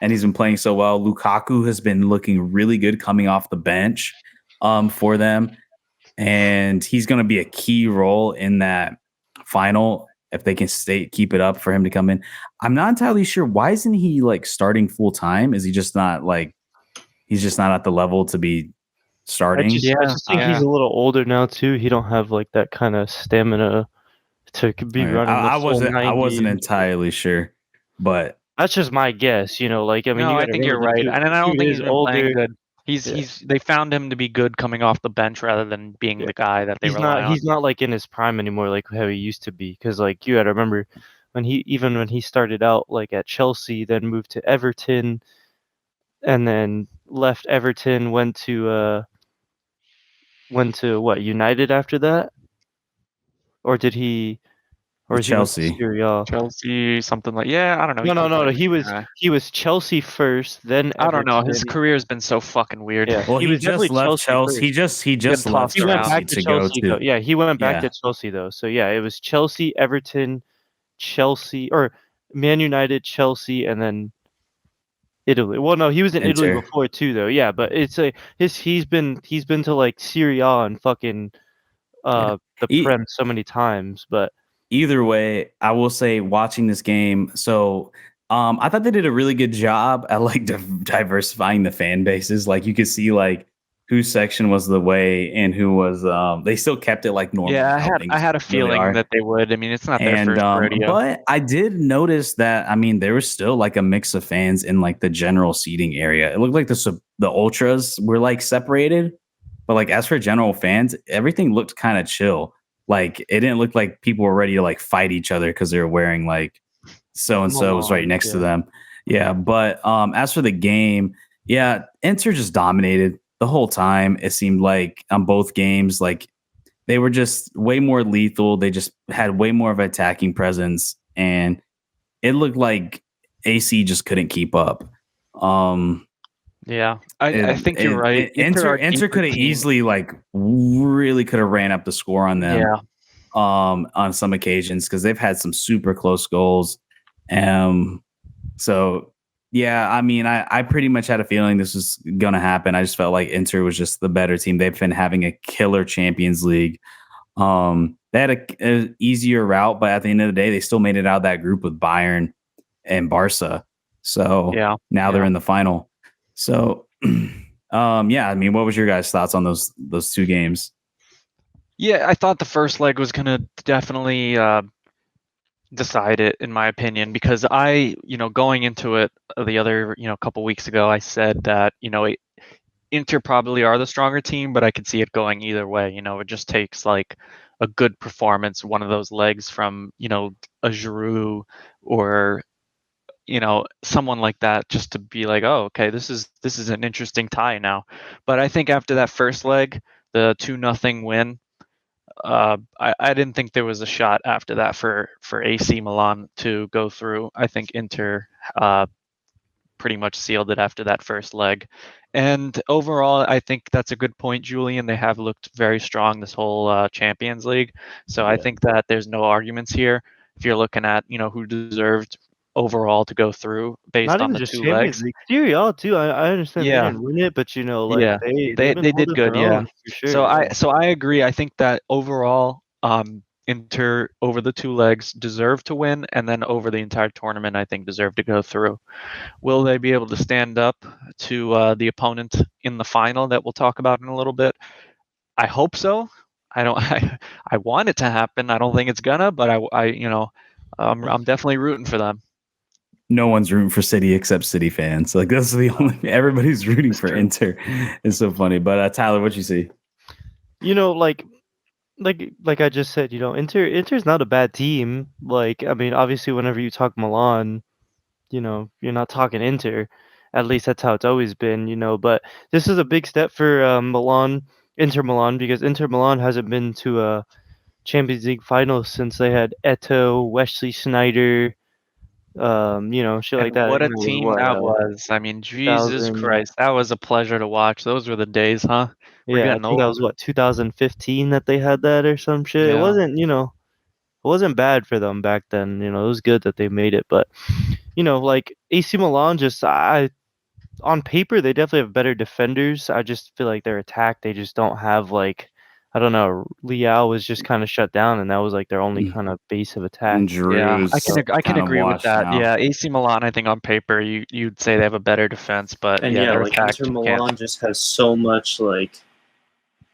And he's been playing so well. Lukaku has been looking really good coming off the bench for them. And he's going to be a key role in that final if they can keep it up for him to come in. I'm not entirely sure. Why isn't he like starting full time? Is he just not like he's just not at the level to be starting? I just think he's a little older now too. He don't have like that kind of stamina to be running. I wasn't entirely sure, but that's just my guess. Like I mean, no, I think you're right, and I don't think he's been playing good. They found him to be good coming off the bench rather than being the guy that they rely on. He's not like in his prime anymore, like how he used to be. Because like you got to remember when he started out like at Chelsea, then moved to Everton, and then left Everton, went to what, United after that, or did he? Or Chelsea. Chelsea, something like I don't know. No. He was Chelsea first, then Everton. I don't know. His career has been so fucking weird. Yeah. Well, he just left Chelsea. He just left Chelsea to go to. Yeah, he went back to Chelsea though. So yeah, it was Chelsea, Everton, Chelsea, or Man United, Chelsea, and then Italy. Well, no, he was in Italy before too though. Yeah, but it's he's been to like Serie A and fucking the Prem so many times, but. Either way, I will say watching this game, so I thought they did a really good job at like diversifying the fan bases. Like you could see like whose section was the way and who was. They still kept it like normal Yeah, how I things had a really feeling are. that they would. I mean, it's not their And first rodeo. but I did notice that I mean there was still like a mix of fans in like the general seating area. It looked like the ultras were like separated, but like as for general fans, everything looked kind of chill. Like it didn't look like people were ready to like fight each other because they were wearing like so and so was right Milan, next to yeah. them. Yeah, but as for the game, yeah, Inter just dominated the whole time. It seemed like on both games, like they were just way more lethal. They just had way more of an attacking presence, and it looked like AC just couldn't keep up. Um, Yeah, I think you're right. Inter are a Inter deeper could have team. easily like really could have ran up the score on them. Yeah. On some occasions because they've had some super close goals. So yeah, I mean, I pretty much had a feeling this was gonna happen. I just felt like Inter was just the better team. They've been having a killer Champions League. They had a easier route, but at the end of the day, they still made it out of that group with Bayern and Barca. So Yeah. now they're Yeah. in the final. So yeah, I mean, what was your guys' thoughts on those two games? Yeah, I thought the first leg was gonna definitely decide it, in my opinion, because going into it the other, couple weeks ago, I said that, Inter probably are the stronger team, but I could see it going either way. It just takes like a good performance, one of those legs from, a Giroud or, someone like that, just to be like, oh, okay, this is an interesting tie now. But I think after that first leg, the 2-0 win, I didn't think there was a shot after that for AC Milan to go through. I think Inter pretty much sealed it after that first leg. And overall, I think that's a good point, Julian. They have looked very strong this whole Champions League. So I think that there's no arguments here. If you're looking at, who deserved overall to go through based Not on even the just two Champions legs. League, Serie A too. I understand they Yeah. didn't win it, but like Yeah, they've been they did holding good. their Yeah. own for sure. So Yeah. I agree. I think that overall, Inter over the two legs deserve to win, and then over the entire tournament, I think deserve to go through. Will they be able to stand up to the opponent in the final that we'll talk about in a little bit? I hope so. I don't. I want it to happen. I don't think it's gonna, but I'm definitely rooting for them. No one's rooting for City except City fans. Like that's the only everybody's rooting for true. Inter. It's so funny. But Tyler, what you see? Like I just said, Inter's not a bad team. Like, I mean, obviously, whenever you talk Milan, you're not talking Inter. At least that's how it's always been. But this is a big step for Inter Milan, because Inter Milan hasn't been to a Champions League final since they had Eto'o, Wesley Sneijder, shit like And that. what a Was team what, that was. I mean, Jesus 2000? Christ, that was a pleasure to watch. Those were the days, huh? We're Yeah, I getting think that old. was what, 2015 that they had that or some shit. It Yeah. wasn't bad for them back then. It was good that they made it, but like AC Milan, just on paper they definitely have better defenders. I just feel like their attack, they just don't have like, I don't know. Leao was just kind of shut down, and that was like their only kind of base of attack. And Yeah, I Drew's can kind of agree with washed that. now. Yeah, AC Milan, I think on paper you'd say they have a better defense, but And yeah, yeah, their like attack Inter can't. Milan just has so much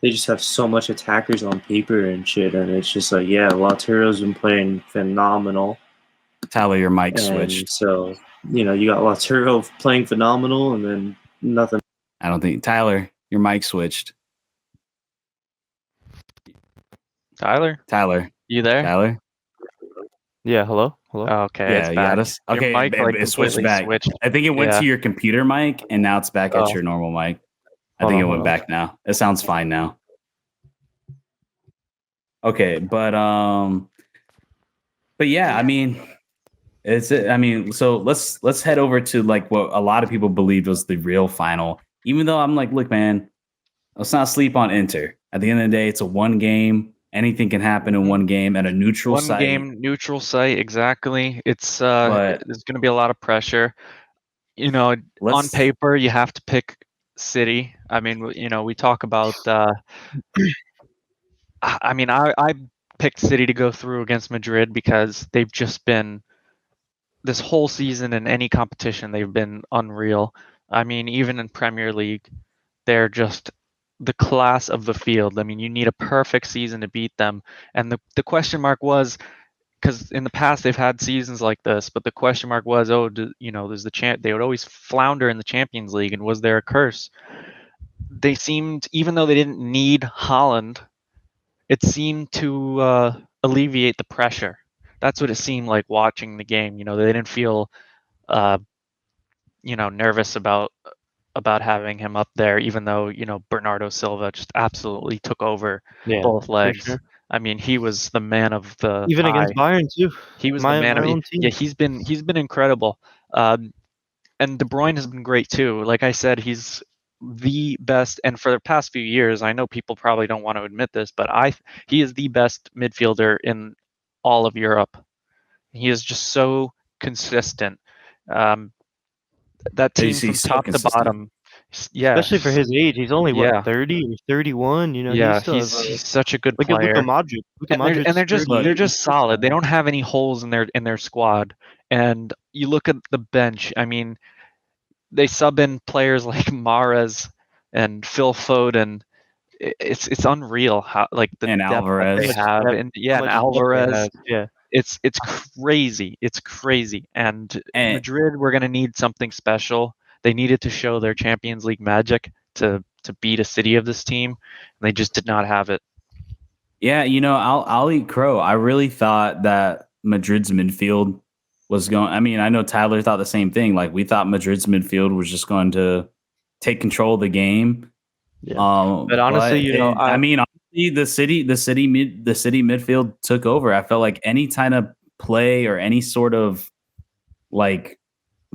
they just have so much attackers on paper and shit, and it's just like, yeah, Lautero's been playing phenomenal, Tyler, your mic and switched. so you got Lautero playing phenomenal, and then nothing. I don't think Tyler, your mic switched. Tyler, Tyler, you there? Tyler. Yeah, hello. Okay, Yeah, it's you back. got us. Okay, Your mic it switched completely back. switched. I think it went Yeah. to your computer mic, and now it's back at Oh. your normal mic. I Hold think on, it hold went on. back now. It sounds fine now. Okay, but yeah, I mean, so let's head over to like what a lot of people believed was the real final. Even though I'm like, look, man, let's not sleep on Inter. At the end of the day, it's a one game. Anything can happen in one game at a neutral One site. game, neutral site, exactly. It's But there's going to be a lot of pressure. On paper, you have to pick City. I mean, we talk about. I mean, I picked City to go through against Madrid because they've just been this whole season in any competition, they've been unreal. I mean, even in Premier League, they're just the class of the field. I mean, you need a perfect season to beat them. And the question mark was, because in the past they've had seasons like this, but the question mark was, there's they would always flounder in the Champions League, and was there a curse? They seemed, even though they didn't need Haaland, it seemed to alleviate the pressure. That's what it seemed like watching the game. They didn't feel, nervous about having him up there, even though Bernardo Silva just absolutely took over both for legs. sure. I mean, he was the man of the Even eye. against Bayern too. He was my the man of own team. Yeah, he's been incredible. And De Bruyne has been great too. Like I said, he's the best, and for the past few years, I know people probably don't want to admit this, but he is the best midfielder in all of Europe. He is just so consistent. That team He's from so top to consistent. bottom, yeah, Especially for his age, he's only Yeah. 30 or 31. yeah, He still has he's such a good look at player. Luka Modric. Luka And they're Modric's just 38. they're just solid. They don't have any holes in their squad. And you look at the bench. I mean, they sub in players like Mahrez and Phil Foden. It's unreal how, like, the And depth that Alvarez. they have, and How and much depth they Alvarez. have. Yeah. It's crazy. It's crazy. And And Madrid were going to need something special. They needed to show their Champions League magic to beat a city of this team. And they just did not have it. yeah, I'll eat crow. I really thought that Madrid's midfield was going. I mean, I know Tyler thought the same thing. Like, we thought Madrid's midfield was just going to take control of the game. Yeah. But honestly, honestly, the city midfield took over. I felt like any kind of play or any sort of like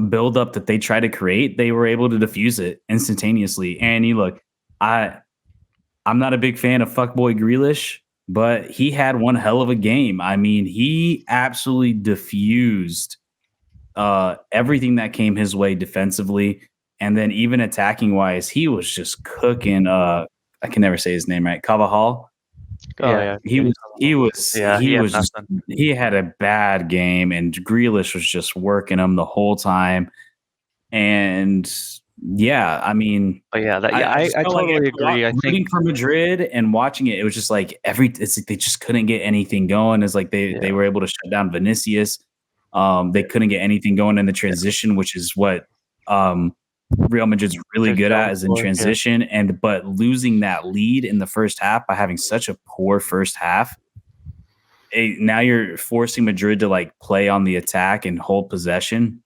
build up that they try to create, they were able to diffuse it instantaneously. And you look, I'm not a big fan of fuckboy Grealish, but he had one hell of a game. I mean, he absolutely diffused everything that came his way defensively. And then even attacking wise, he was just cooking. I can never say his name right. Cavajal. yeah. He had a bad game, and Grealish was just working him the whole time. And yeah, I mean, But yeah, I totally agree. I rooting think for Madrid and watching it, it was just like it's like they just couldn't get anything going. It's like they were able to shut down Vinicius. They couldn't get anything going in the transition, which is what Real Madrid's really good at, is in transition. But losing that lead in the first half by having such a poor first half, now you're forcing Madrid to like play on the attack and hold possession,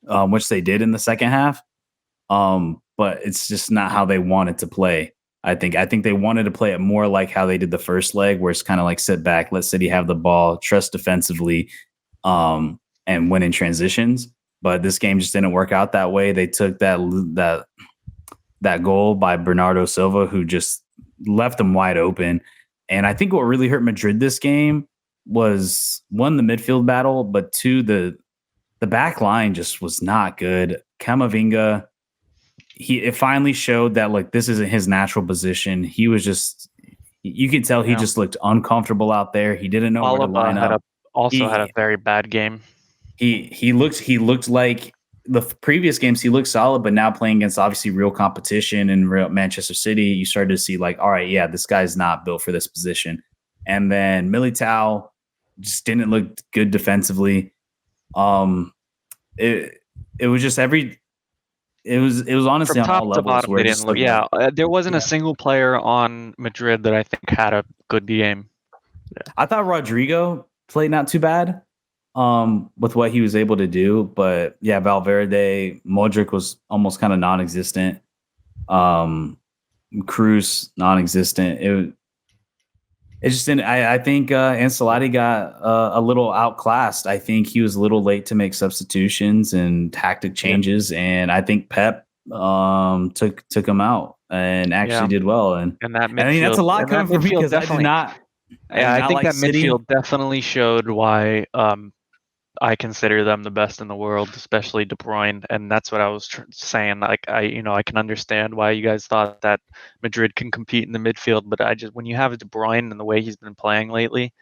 which they did in the second half. But it's just not how they wanted to play. I think they wanted to play it more like how they did the first leg, where it's kind of like sit back, let City have the ball, trust defensively, and win in transitions. But this game just didn't work out that way. They took that goal by Bernardo Silva, who just left them wide open. And I think what really hurt Madrid this game was, one, the midfield battle, but two, the back line just was not good. Camavinga, it finally showed that like this isn't his natural position. He was just, you could tell he just looked uncomfortable out there. He didn't know where to line up. Had a very bad game. He looked like the previous games he looked solid, but now playing against obviously real competition and real Manchester City, you started to see like, all right, yeah, this guy's not built for this position. And then Militao just didn't look good defensively. It was just it was honestly From on top all to levels bottom, where they just didn't look. like, There wasn't a single player on Madrid that I think had a good game. I thought Rodrigo played not too bad with what he was able to do, but yeah, Valverde, Modric was almost kind of non-existent. Cruz non-existent. It just didn't. I think Ancelotti got a little outclassed. I think he was a little late to make substitutions and tactic changes, and I think Pep took him out and actually did well. And that midfield, I mean, that's a lot coming from me because I did not. I think like that City. midfield definitely showed why I consider them the best in the world, especially De Bruyne, and that's what I was saying. Like I can understand why you guys thought that Madrid can compete in the midfield, but when you have De Bruyne and the way he's been playing lately,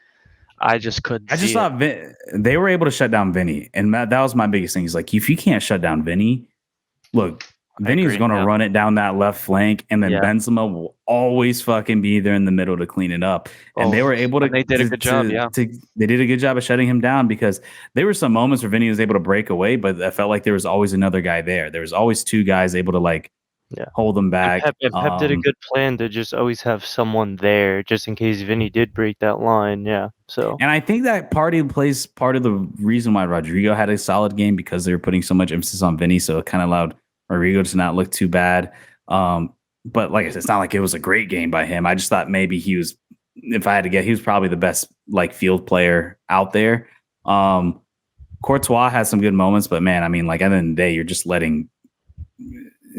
I just couldn't I just see it. thought they were able to shut down Vinny, and that was my biggest thing. Is like if you can't shut down Vinny, look, Vinny's agree, going to yeah. run it down that left flank, and then Yeah. Benzema will always fucking be there in the middle to clean it up. And they were able to. And they did a good job, yeah. They did a good job of shutting him down because there were some moments where Vinny was able to break away, but I felt like there was always another guy there. There was always two guys able to like hold them back. And Pep did a good plan to just always have someone there just in case Vinny did break that line. Yeah. So. And I think that plays part of the reason why Rodrigo had a solid game because they were putting so much emphasis on Vinny, so it kind of allowed Rodrigo to not look too bad. But like I said, it's not like it was a great game by him. I just thought maybe he was, if I had to get, he was probably the best like field player out there. Courtois has some good moments, but man, I mean, like at the end of the day, you're just letting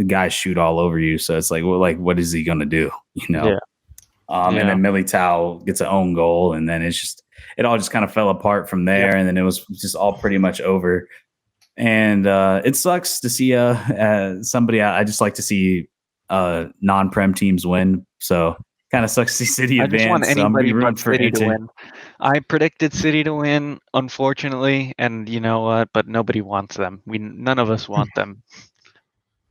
guys shoot all over you. So it's like, well, like what is he gonna do? You know? Yeah. And then Militao gets an own goal, and then it all just kind of fell apart from there, and then it was just all pretty much over. And it sucks to see somebody. I just like to see non-prem teams win. So kind of sucks to see City advance. I just want anybody but City to Inter. win. I predicted City to win, unfortunately, and you know what? But nobody wants them. None of us want them.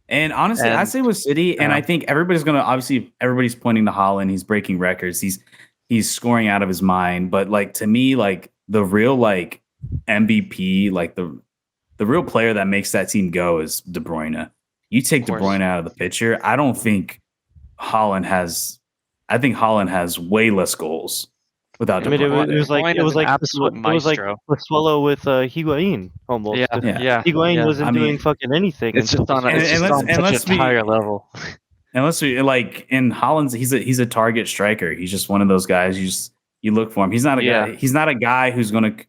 And honestly, I say with City, and I think everybody's pointing to Haaland. He's breaking records. He's scoring out of his mind. But like to me, like the real like MVP, like the real player that makes that team go is De Bruyne. You take De Bruyne out of the picture, I don't think Haaland has. I think Haaland has way less goals without De Bruyne. It was like absolute maestro. Swallow with Higuain almost. Yeah. Higuain wasn't doing fucking anything. It's just on such a higher level. And let's be like in Haaland's, he's a target striker. He's just one of those guys. You look for him. He's not a guy. He's not a guy who's going to,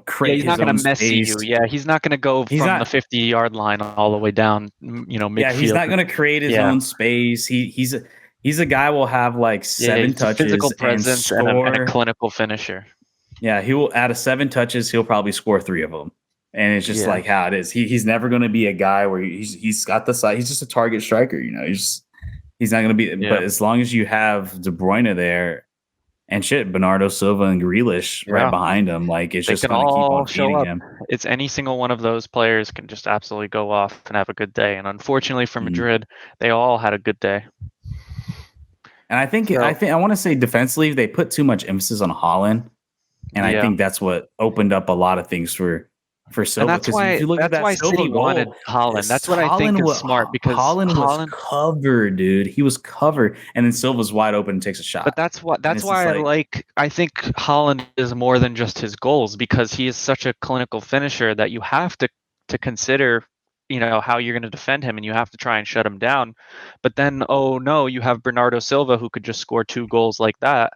create. He's not going to mess you. Yeah, he's not going to go from the 50-yard line all the way down. Midfield. Yeah, he's not going to create his own space. He's a guy will have like 7 touches, physical presence, and a clinical finisher. Yeah, he will out of 7 touches, he'll probably score 3 of them, and it's just like how it is. He's never going to be a guy where he's got the side. He's just a target striker, He's not going to be. But as long as you have De Bruyne there, and Bernardo Silva and Grealish right behind him, like it's just going to keep on feeding him. It's any single one of those players can just absolutely go off and have a good day. And unfortunately for Madrid, they all had a good day. And I think I want to say defensively, they put too much emphasis on Haaland, and I think that's what opened up a lot of things for Silva. And that's why, if you look at that Silva City goal, wanted Haaland. That's what I think is smart because Haaland was covered, dude. He was covered, and then Silva's wide open and takes a shot. But that's why I think Haaland is more than just his goals because he is such a clinical finisher that you have to consider how you're going to defend him and you have to try and shut him down. But then, oh no, you have Bernardo Silva who could just score 2 goals like that.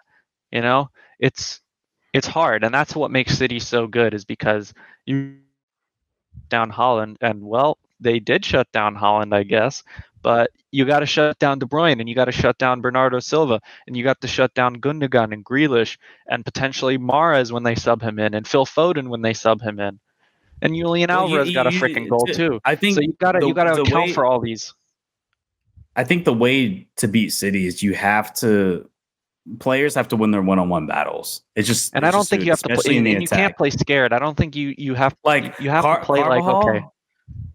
It's hard. And that's what makes City so good is because you down Haaland and they did shut down Haaland, I guess, but you got to shut down De Bruyne and you got to shut down Bernardo Silva and you got to shut down Gundogan and Grealish and potentially Mahrez when they sub him in and Phil Foden when they sub him in. And Julian Alvarez got a freaking goal too. I think so. You got to account for all these. I think the way to beat City is players have to win their one-on-one battles. It's just, and I don't think you have to play. And you can't play scared. I don't think you have you have to play like okay.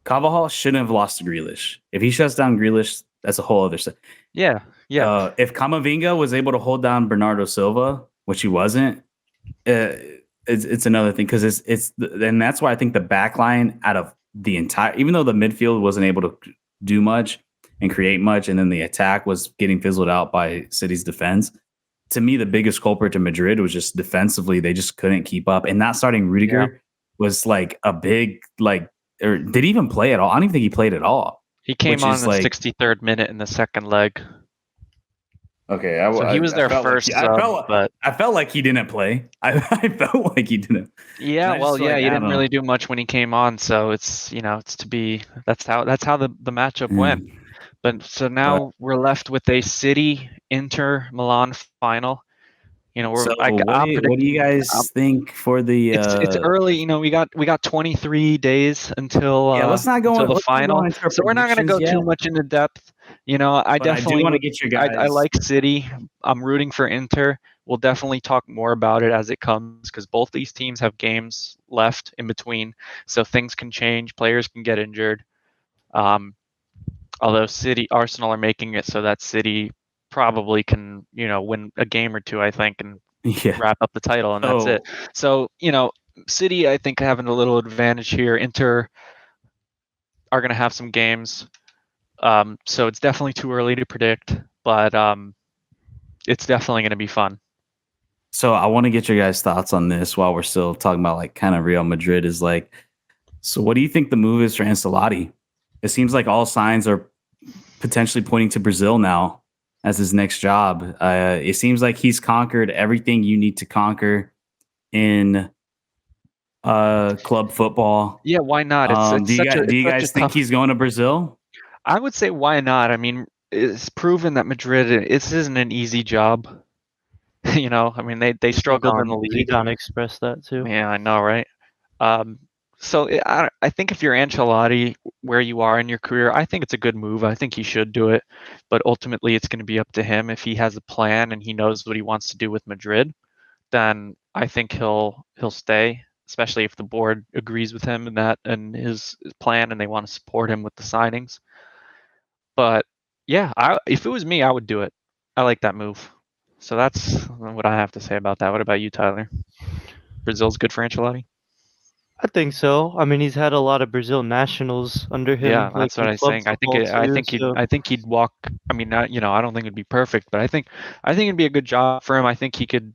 Carvajal shouldn't have lost to Grealish. If he shuts down Grealish, that's a whole other stuff. Yeah. If Camavinga was able to hold down Bernardo Silva, which he wasn't, it's another thing because and that's why I think the back line out of the entire, even though the midfield wasn't able to do much and create much, and then the attack was getting fizzled out by City's defense. To me, the biggest culprit to Madrid was just defensively; they just couldn't keep up, and not starting Rudiger was like a big or did he even play at all? I don't even think he played at all. He came on in the 63rd minute in the second leg. Okay, so he was their first. I felt like he didn't play. I felt like he didn't. Yeah, he didn't really do much when he came on. So it's to be that's how the matchup went. But so now we're left with a City Inter Milan final. What do you guys think for the? It's early. We got 23 days until let's not go until the final. So we're not going to go too much into depth. I definitely want to get your guys. I like City. I'm rooting for Inter, We'll definitely talk more about it as it comes because both these teams have games left in between, so things can change. Players can get injured. Although Arsenal are making it so that City probably can, win a game or two, I think, and Yeah. wrap up the title, and that's it. So, City, I think, having a little advantage here. Inter are going to have some games. So it's definitely too early to predict, but it's definitely going to be fun. So I want to get your guys' thoughts on this while we're still talking about like kind of Real Madrid is like, so what do you think the move is for Ancelotti? It seems like all signs are potentially pointing to Brazil now as his next job. It seems like he's conquered everything you need to conquer in club football. Yeah, why not? Do you guys think he's going to Brazil? I would say why not? I mean, it's proven that Madrid, this isn't an easy job. I mean, they struggled in the league. Zidane expressed that too. Yeah, I know, right? So I think if you're Ancelotti, where you are in your career, I think it's a good move. I think he should do it, but ultimately it's going to be up to him. If he has a plan and he knows what he wants to do with Madrid, then I think he'll stay, especially if the board agrees with him and his plan and they want to support him with the signings. But yeah, if it was me, I would do it. I like that move. So that's what I have to say about that. What about you, Tyler? Brazil's good for Ancelotti? I think so. I mean, he's had a lot of Brazil nationals under him. Yeah, that's what I was saying. I think he'd walk. I mean, I don't think it'd be perfect, but I think it'd be a good job for him. I think he could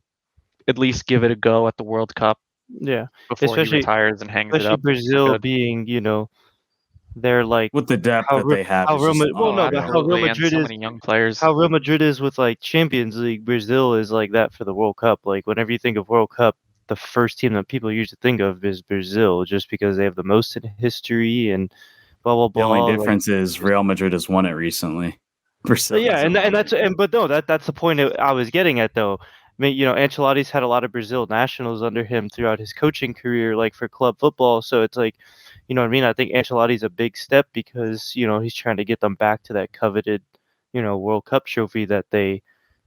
at least give it a go at the World Cup. Yeah, before he retires and hangs it up. Brazil being, they're like with the depth that they have. How Real Madrid so is many young players. How Real Madrid is with like Champions League. Brazil is like that for the World Cup. Like whenever you think of World Cup, the first team that people usually think of is Brazil, just because they have the most in history and blah blah blah. The only difference is Real Madrid has won it recently. Brazil, yeah, but that's the point I was getting at though. I mean, Ancelotti's had a lot of Brazil nationals under him throughout his coaching career, like for club football. So it's like, you know what I mean? I think Ancelotti's a big step because, he's trying to get them back to that coveted, World Cup trophy that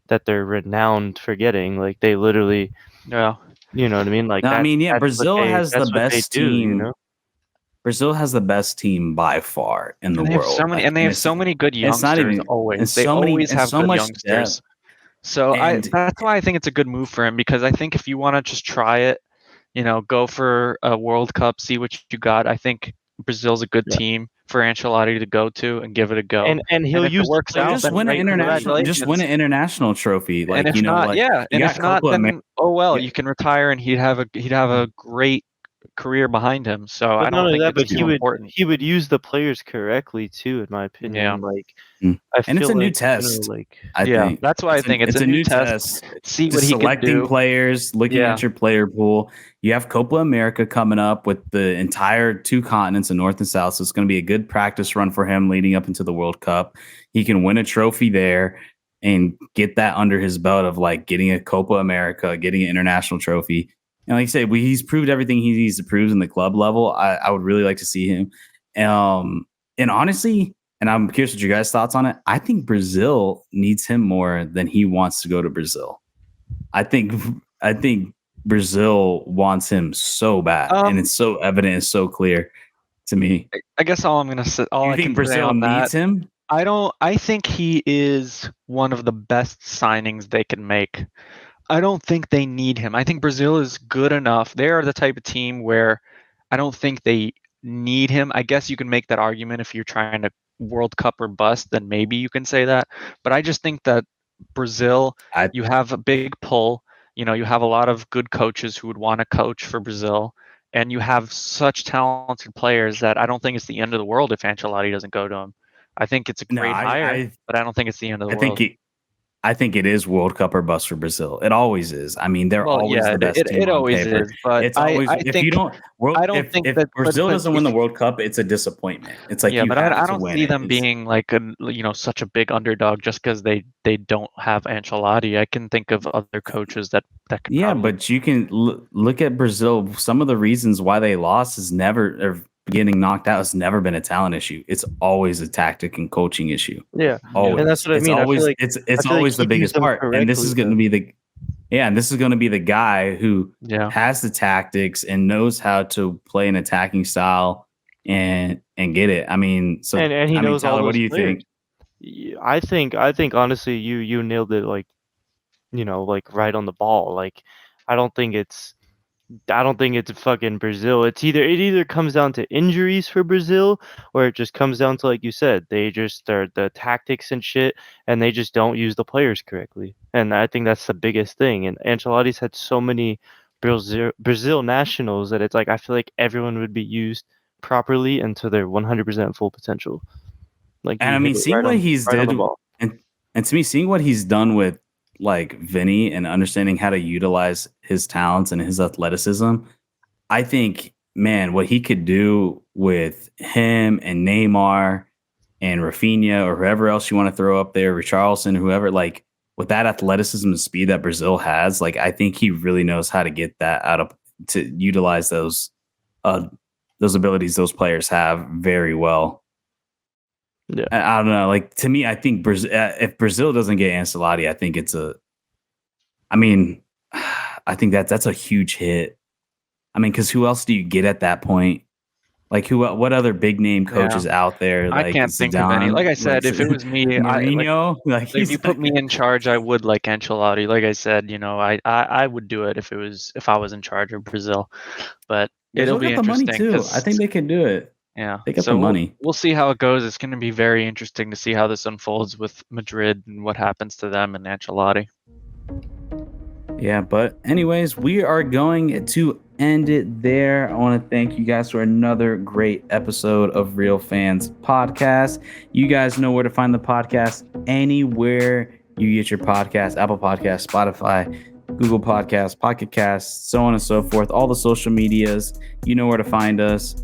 they're renowned for getting. Like they literally, yeah, you know what I mean? Like, Brazil has the best team. Brazil has the best team by far in the world. They have so many good youngsters always. They always have good youngsters. So that's why I think it's a good move for him, because I think if you want to just try it, go for a World Cup, see what you got. I think Brazil's a good team for Ancelotti to go to and give it a go. And he'll use works out. Just win an international trophy. Like, and if not, and if not, then you can retire and he'd have a great career behind him. So I don't think it's too important. He would use the players correctly too, in my opinion. Yeah. Like, and it's a new test. I think that's why I think it's a new test. See what he can do. Selecting players, looking at your player pool. You have Copa America coming up with the entire two continents of North and South, so it's going to be a good practice run for him leading up into the World Cup. He can win a trophy there and get that under his belt of like getting a Copa America, getting an international trophy. And like I said, he's proved everything he needs to prove in the club level. I would really like to see him. And honestly, and I'm curious what your guys' thoughts on it, I think Brazil needs him more than he wants to go to Brazil. I think Brazil wants him so bad, and it's so evident, it's so clear to me. I guess all I'm going to say, I think Brazil needs him. I think he is one of the best signings they can make. I don't think they need him. I think Brazil is good enough. They are the type of team where I don't think they need him. I guess you can make that argument if you're trying to World Cup or bust, then maybe you can say that. But I just think that Brazil, you have a big pull. You have a lot of good coaches who would want to coach for Brazil, and you have such talented players that I don't think it's the end of the world if Ancelotti doesn't go to him. I think it's a great hire, but I don't think it's the end of the world. I think it is World Cup or bust for Brazil. It always is. I mean, they're always the best team. It always is. But it's always if Brazil doesn't win the World Cup, it's a disappointment. It's like but I don't see them being like such a big underdog just because they don't have Ancelotti. I can think of other coaches that could. Yeah, but you can look at Brazil. Some of the reasons why they lost is getting knocked out has never been a talent issue. It's always a tactic and coaching issue. Yeah, always. And that's what I mean. It's always the biggest part. And this is going to be Yeah, and this is going to be the guy who Yeah. has the tactics and knows how to play an attacking style and get it. I mean, so And he I mean, knows all Tyler, what those do you players. think? I think honestly you nailed it, like, like right on the ball. Like I don't think it's fucking Brazil. It either comes down to injuries for Brazil, or it just comes down to, like you said, they're the tactics and shit, and they just don't use the players correctly. And I think that's the biggest thing. And Ancelotti's had so many Brazil nationals that it's like I feel like everyone would be used properly and to their 100% full potential. Like And you I hit mean, it seeing what he's right on did, the ball. and to me, seeing what he's done with like Vinny and understanding how to utilize his talents and his athleticism, I think, man, what he could do with him and Neymar and Rafinha or whoever else you want to throw up there, Richarlison, whoever, like with that athleticism and speed that Brazil has, like I think he really knows how to get that out of to utilize those abilities those players have very well. Yeah. I don't know. Like to me, I think Brazil. If Brazil doesn't get Ancelotti, I think it's a. I mean, I think that's a huge hit. I mean, because who else do you get at that point? Like who? What other big name coaches out there? I Like can't think of any. Zidane, Like I said, if it was me, Mourinho, like if he's you put me in charge, I would like Ancelotti. Like I said, I would do it if I was in charge of Brazil. But it'll Brazil be got the money interesting too. I think they can do it. yeah. They got So the money. we'll see how it goes. It's going to be very interesting to see how this unfolds with Madrid and what happens to them and Ancelotti. Yeah, but anyways, we are going to end it there. I want to thank you guys for another great episode of Real Fans Podcast. You guys know where to find the podcast anywhere you get your podcast, Apple Podcasts, Spotify, Google Podcasts, Pocket Casts, so on and so forth. All the social medias, you know where to find us.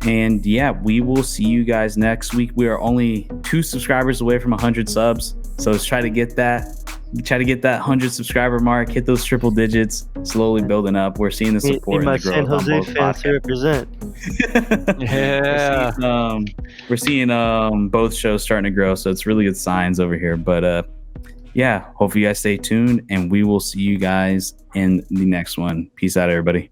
And yeah, we will see you guys next week. We are only 2 subscribers away from 100 subs. So let's try to get that 100 subscriber mark, hit those triple digits, slowly building up. We're seeing the support and the growth San Jose on both fans to represent. Yeah. We're seeing both shows starting to grow, so it's really good signs over here. But yeah, hopefully you guys stay tuned, and we will see you guys in the next one. Peace out, everybody.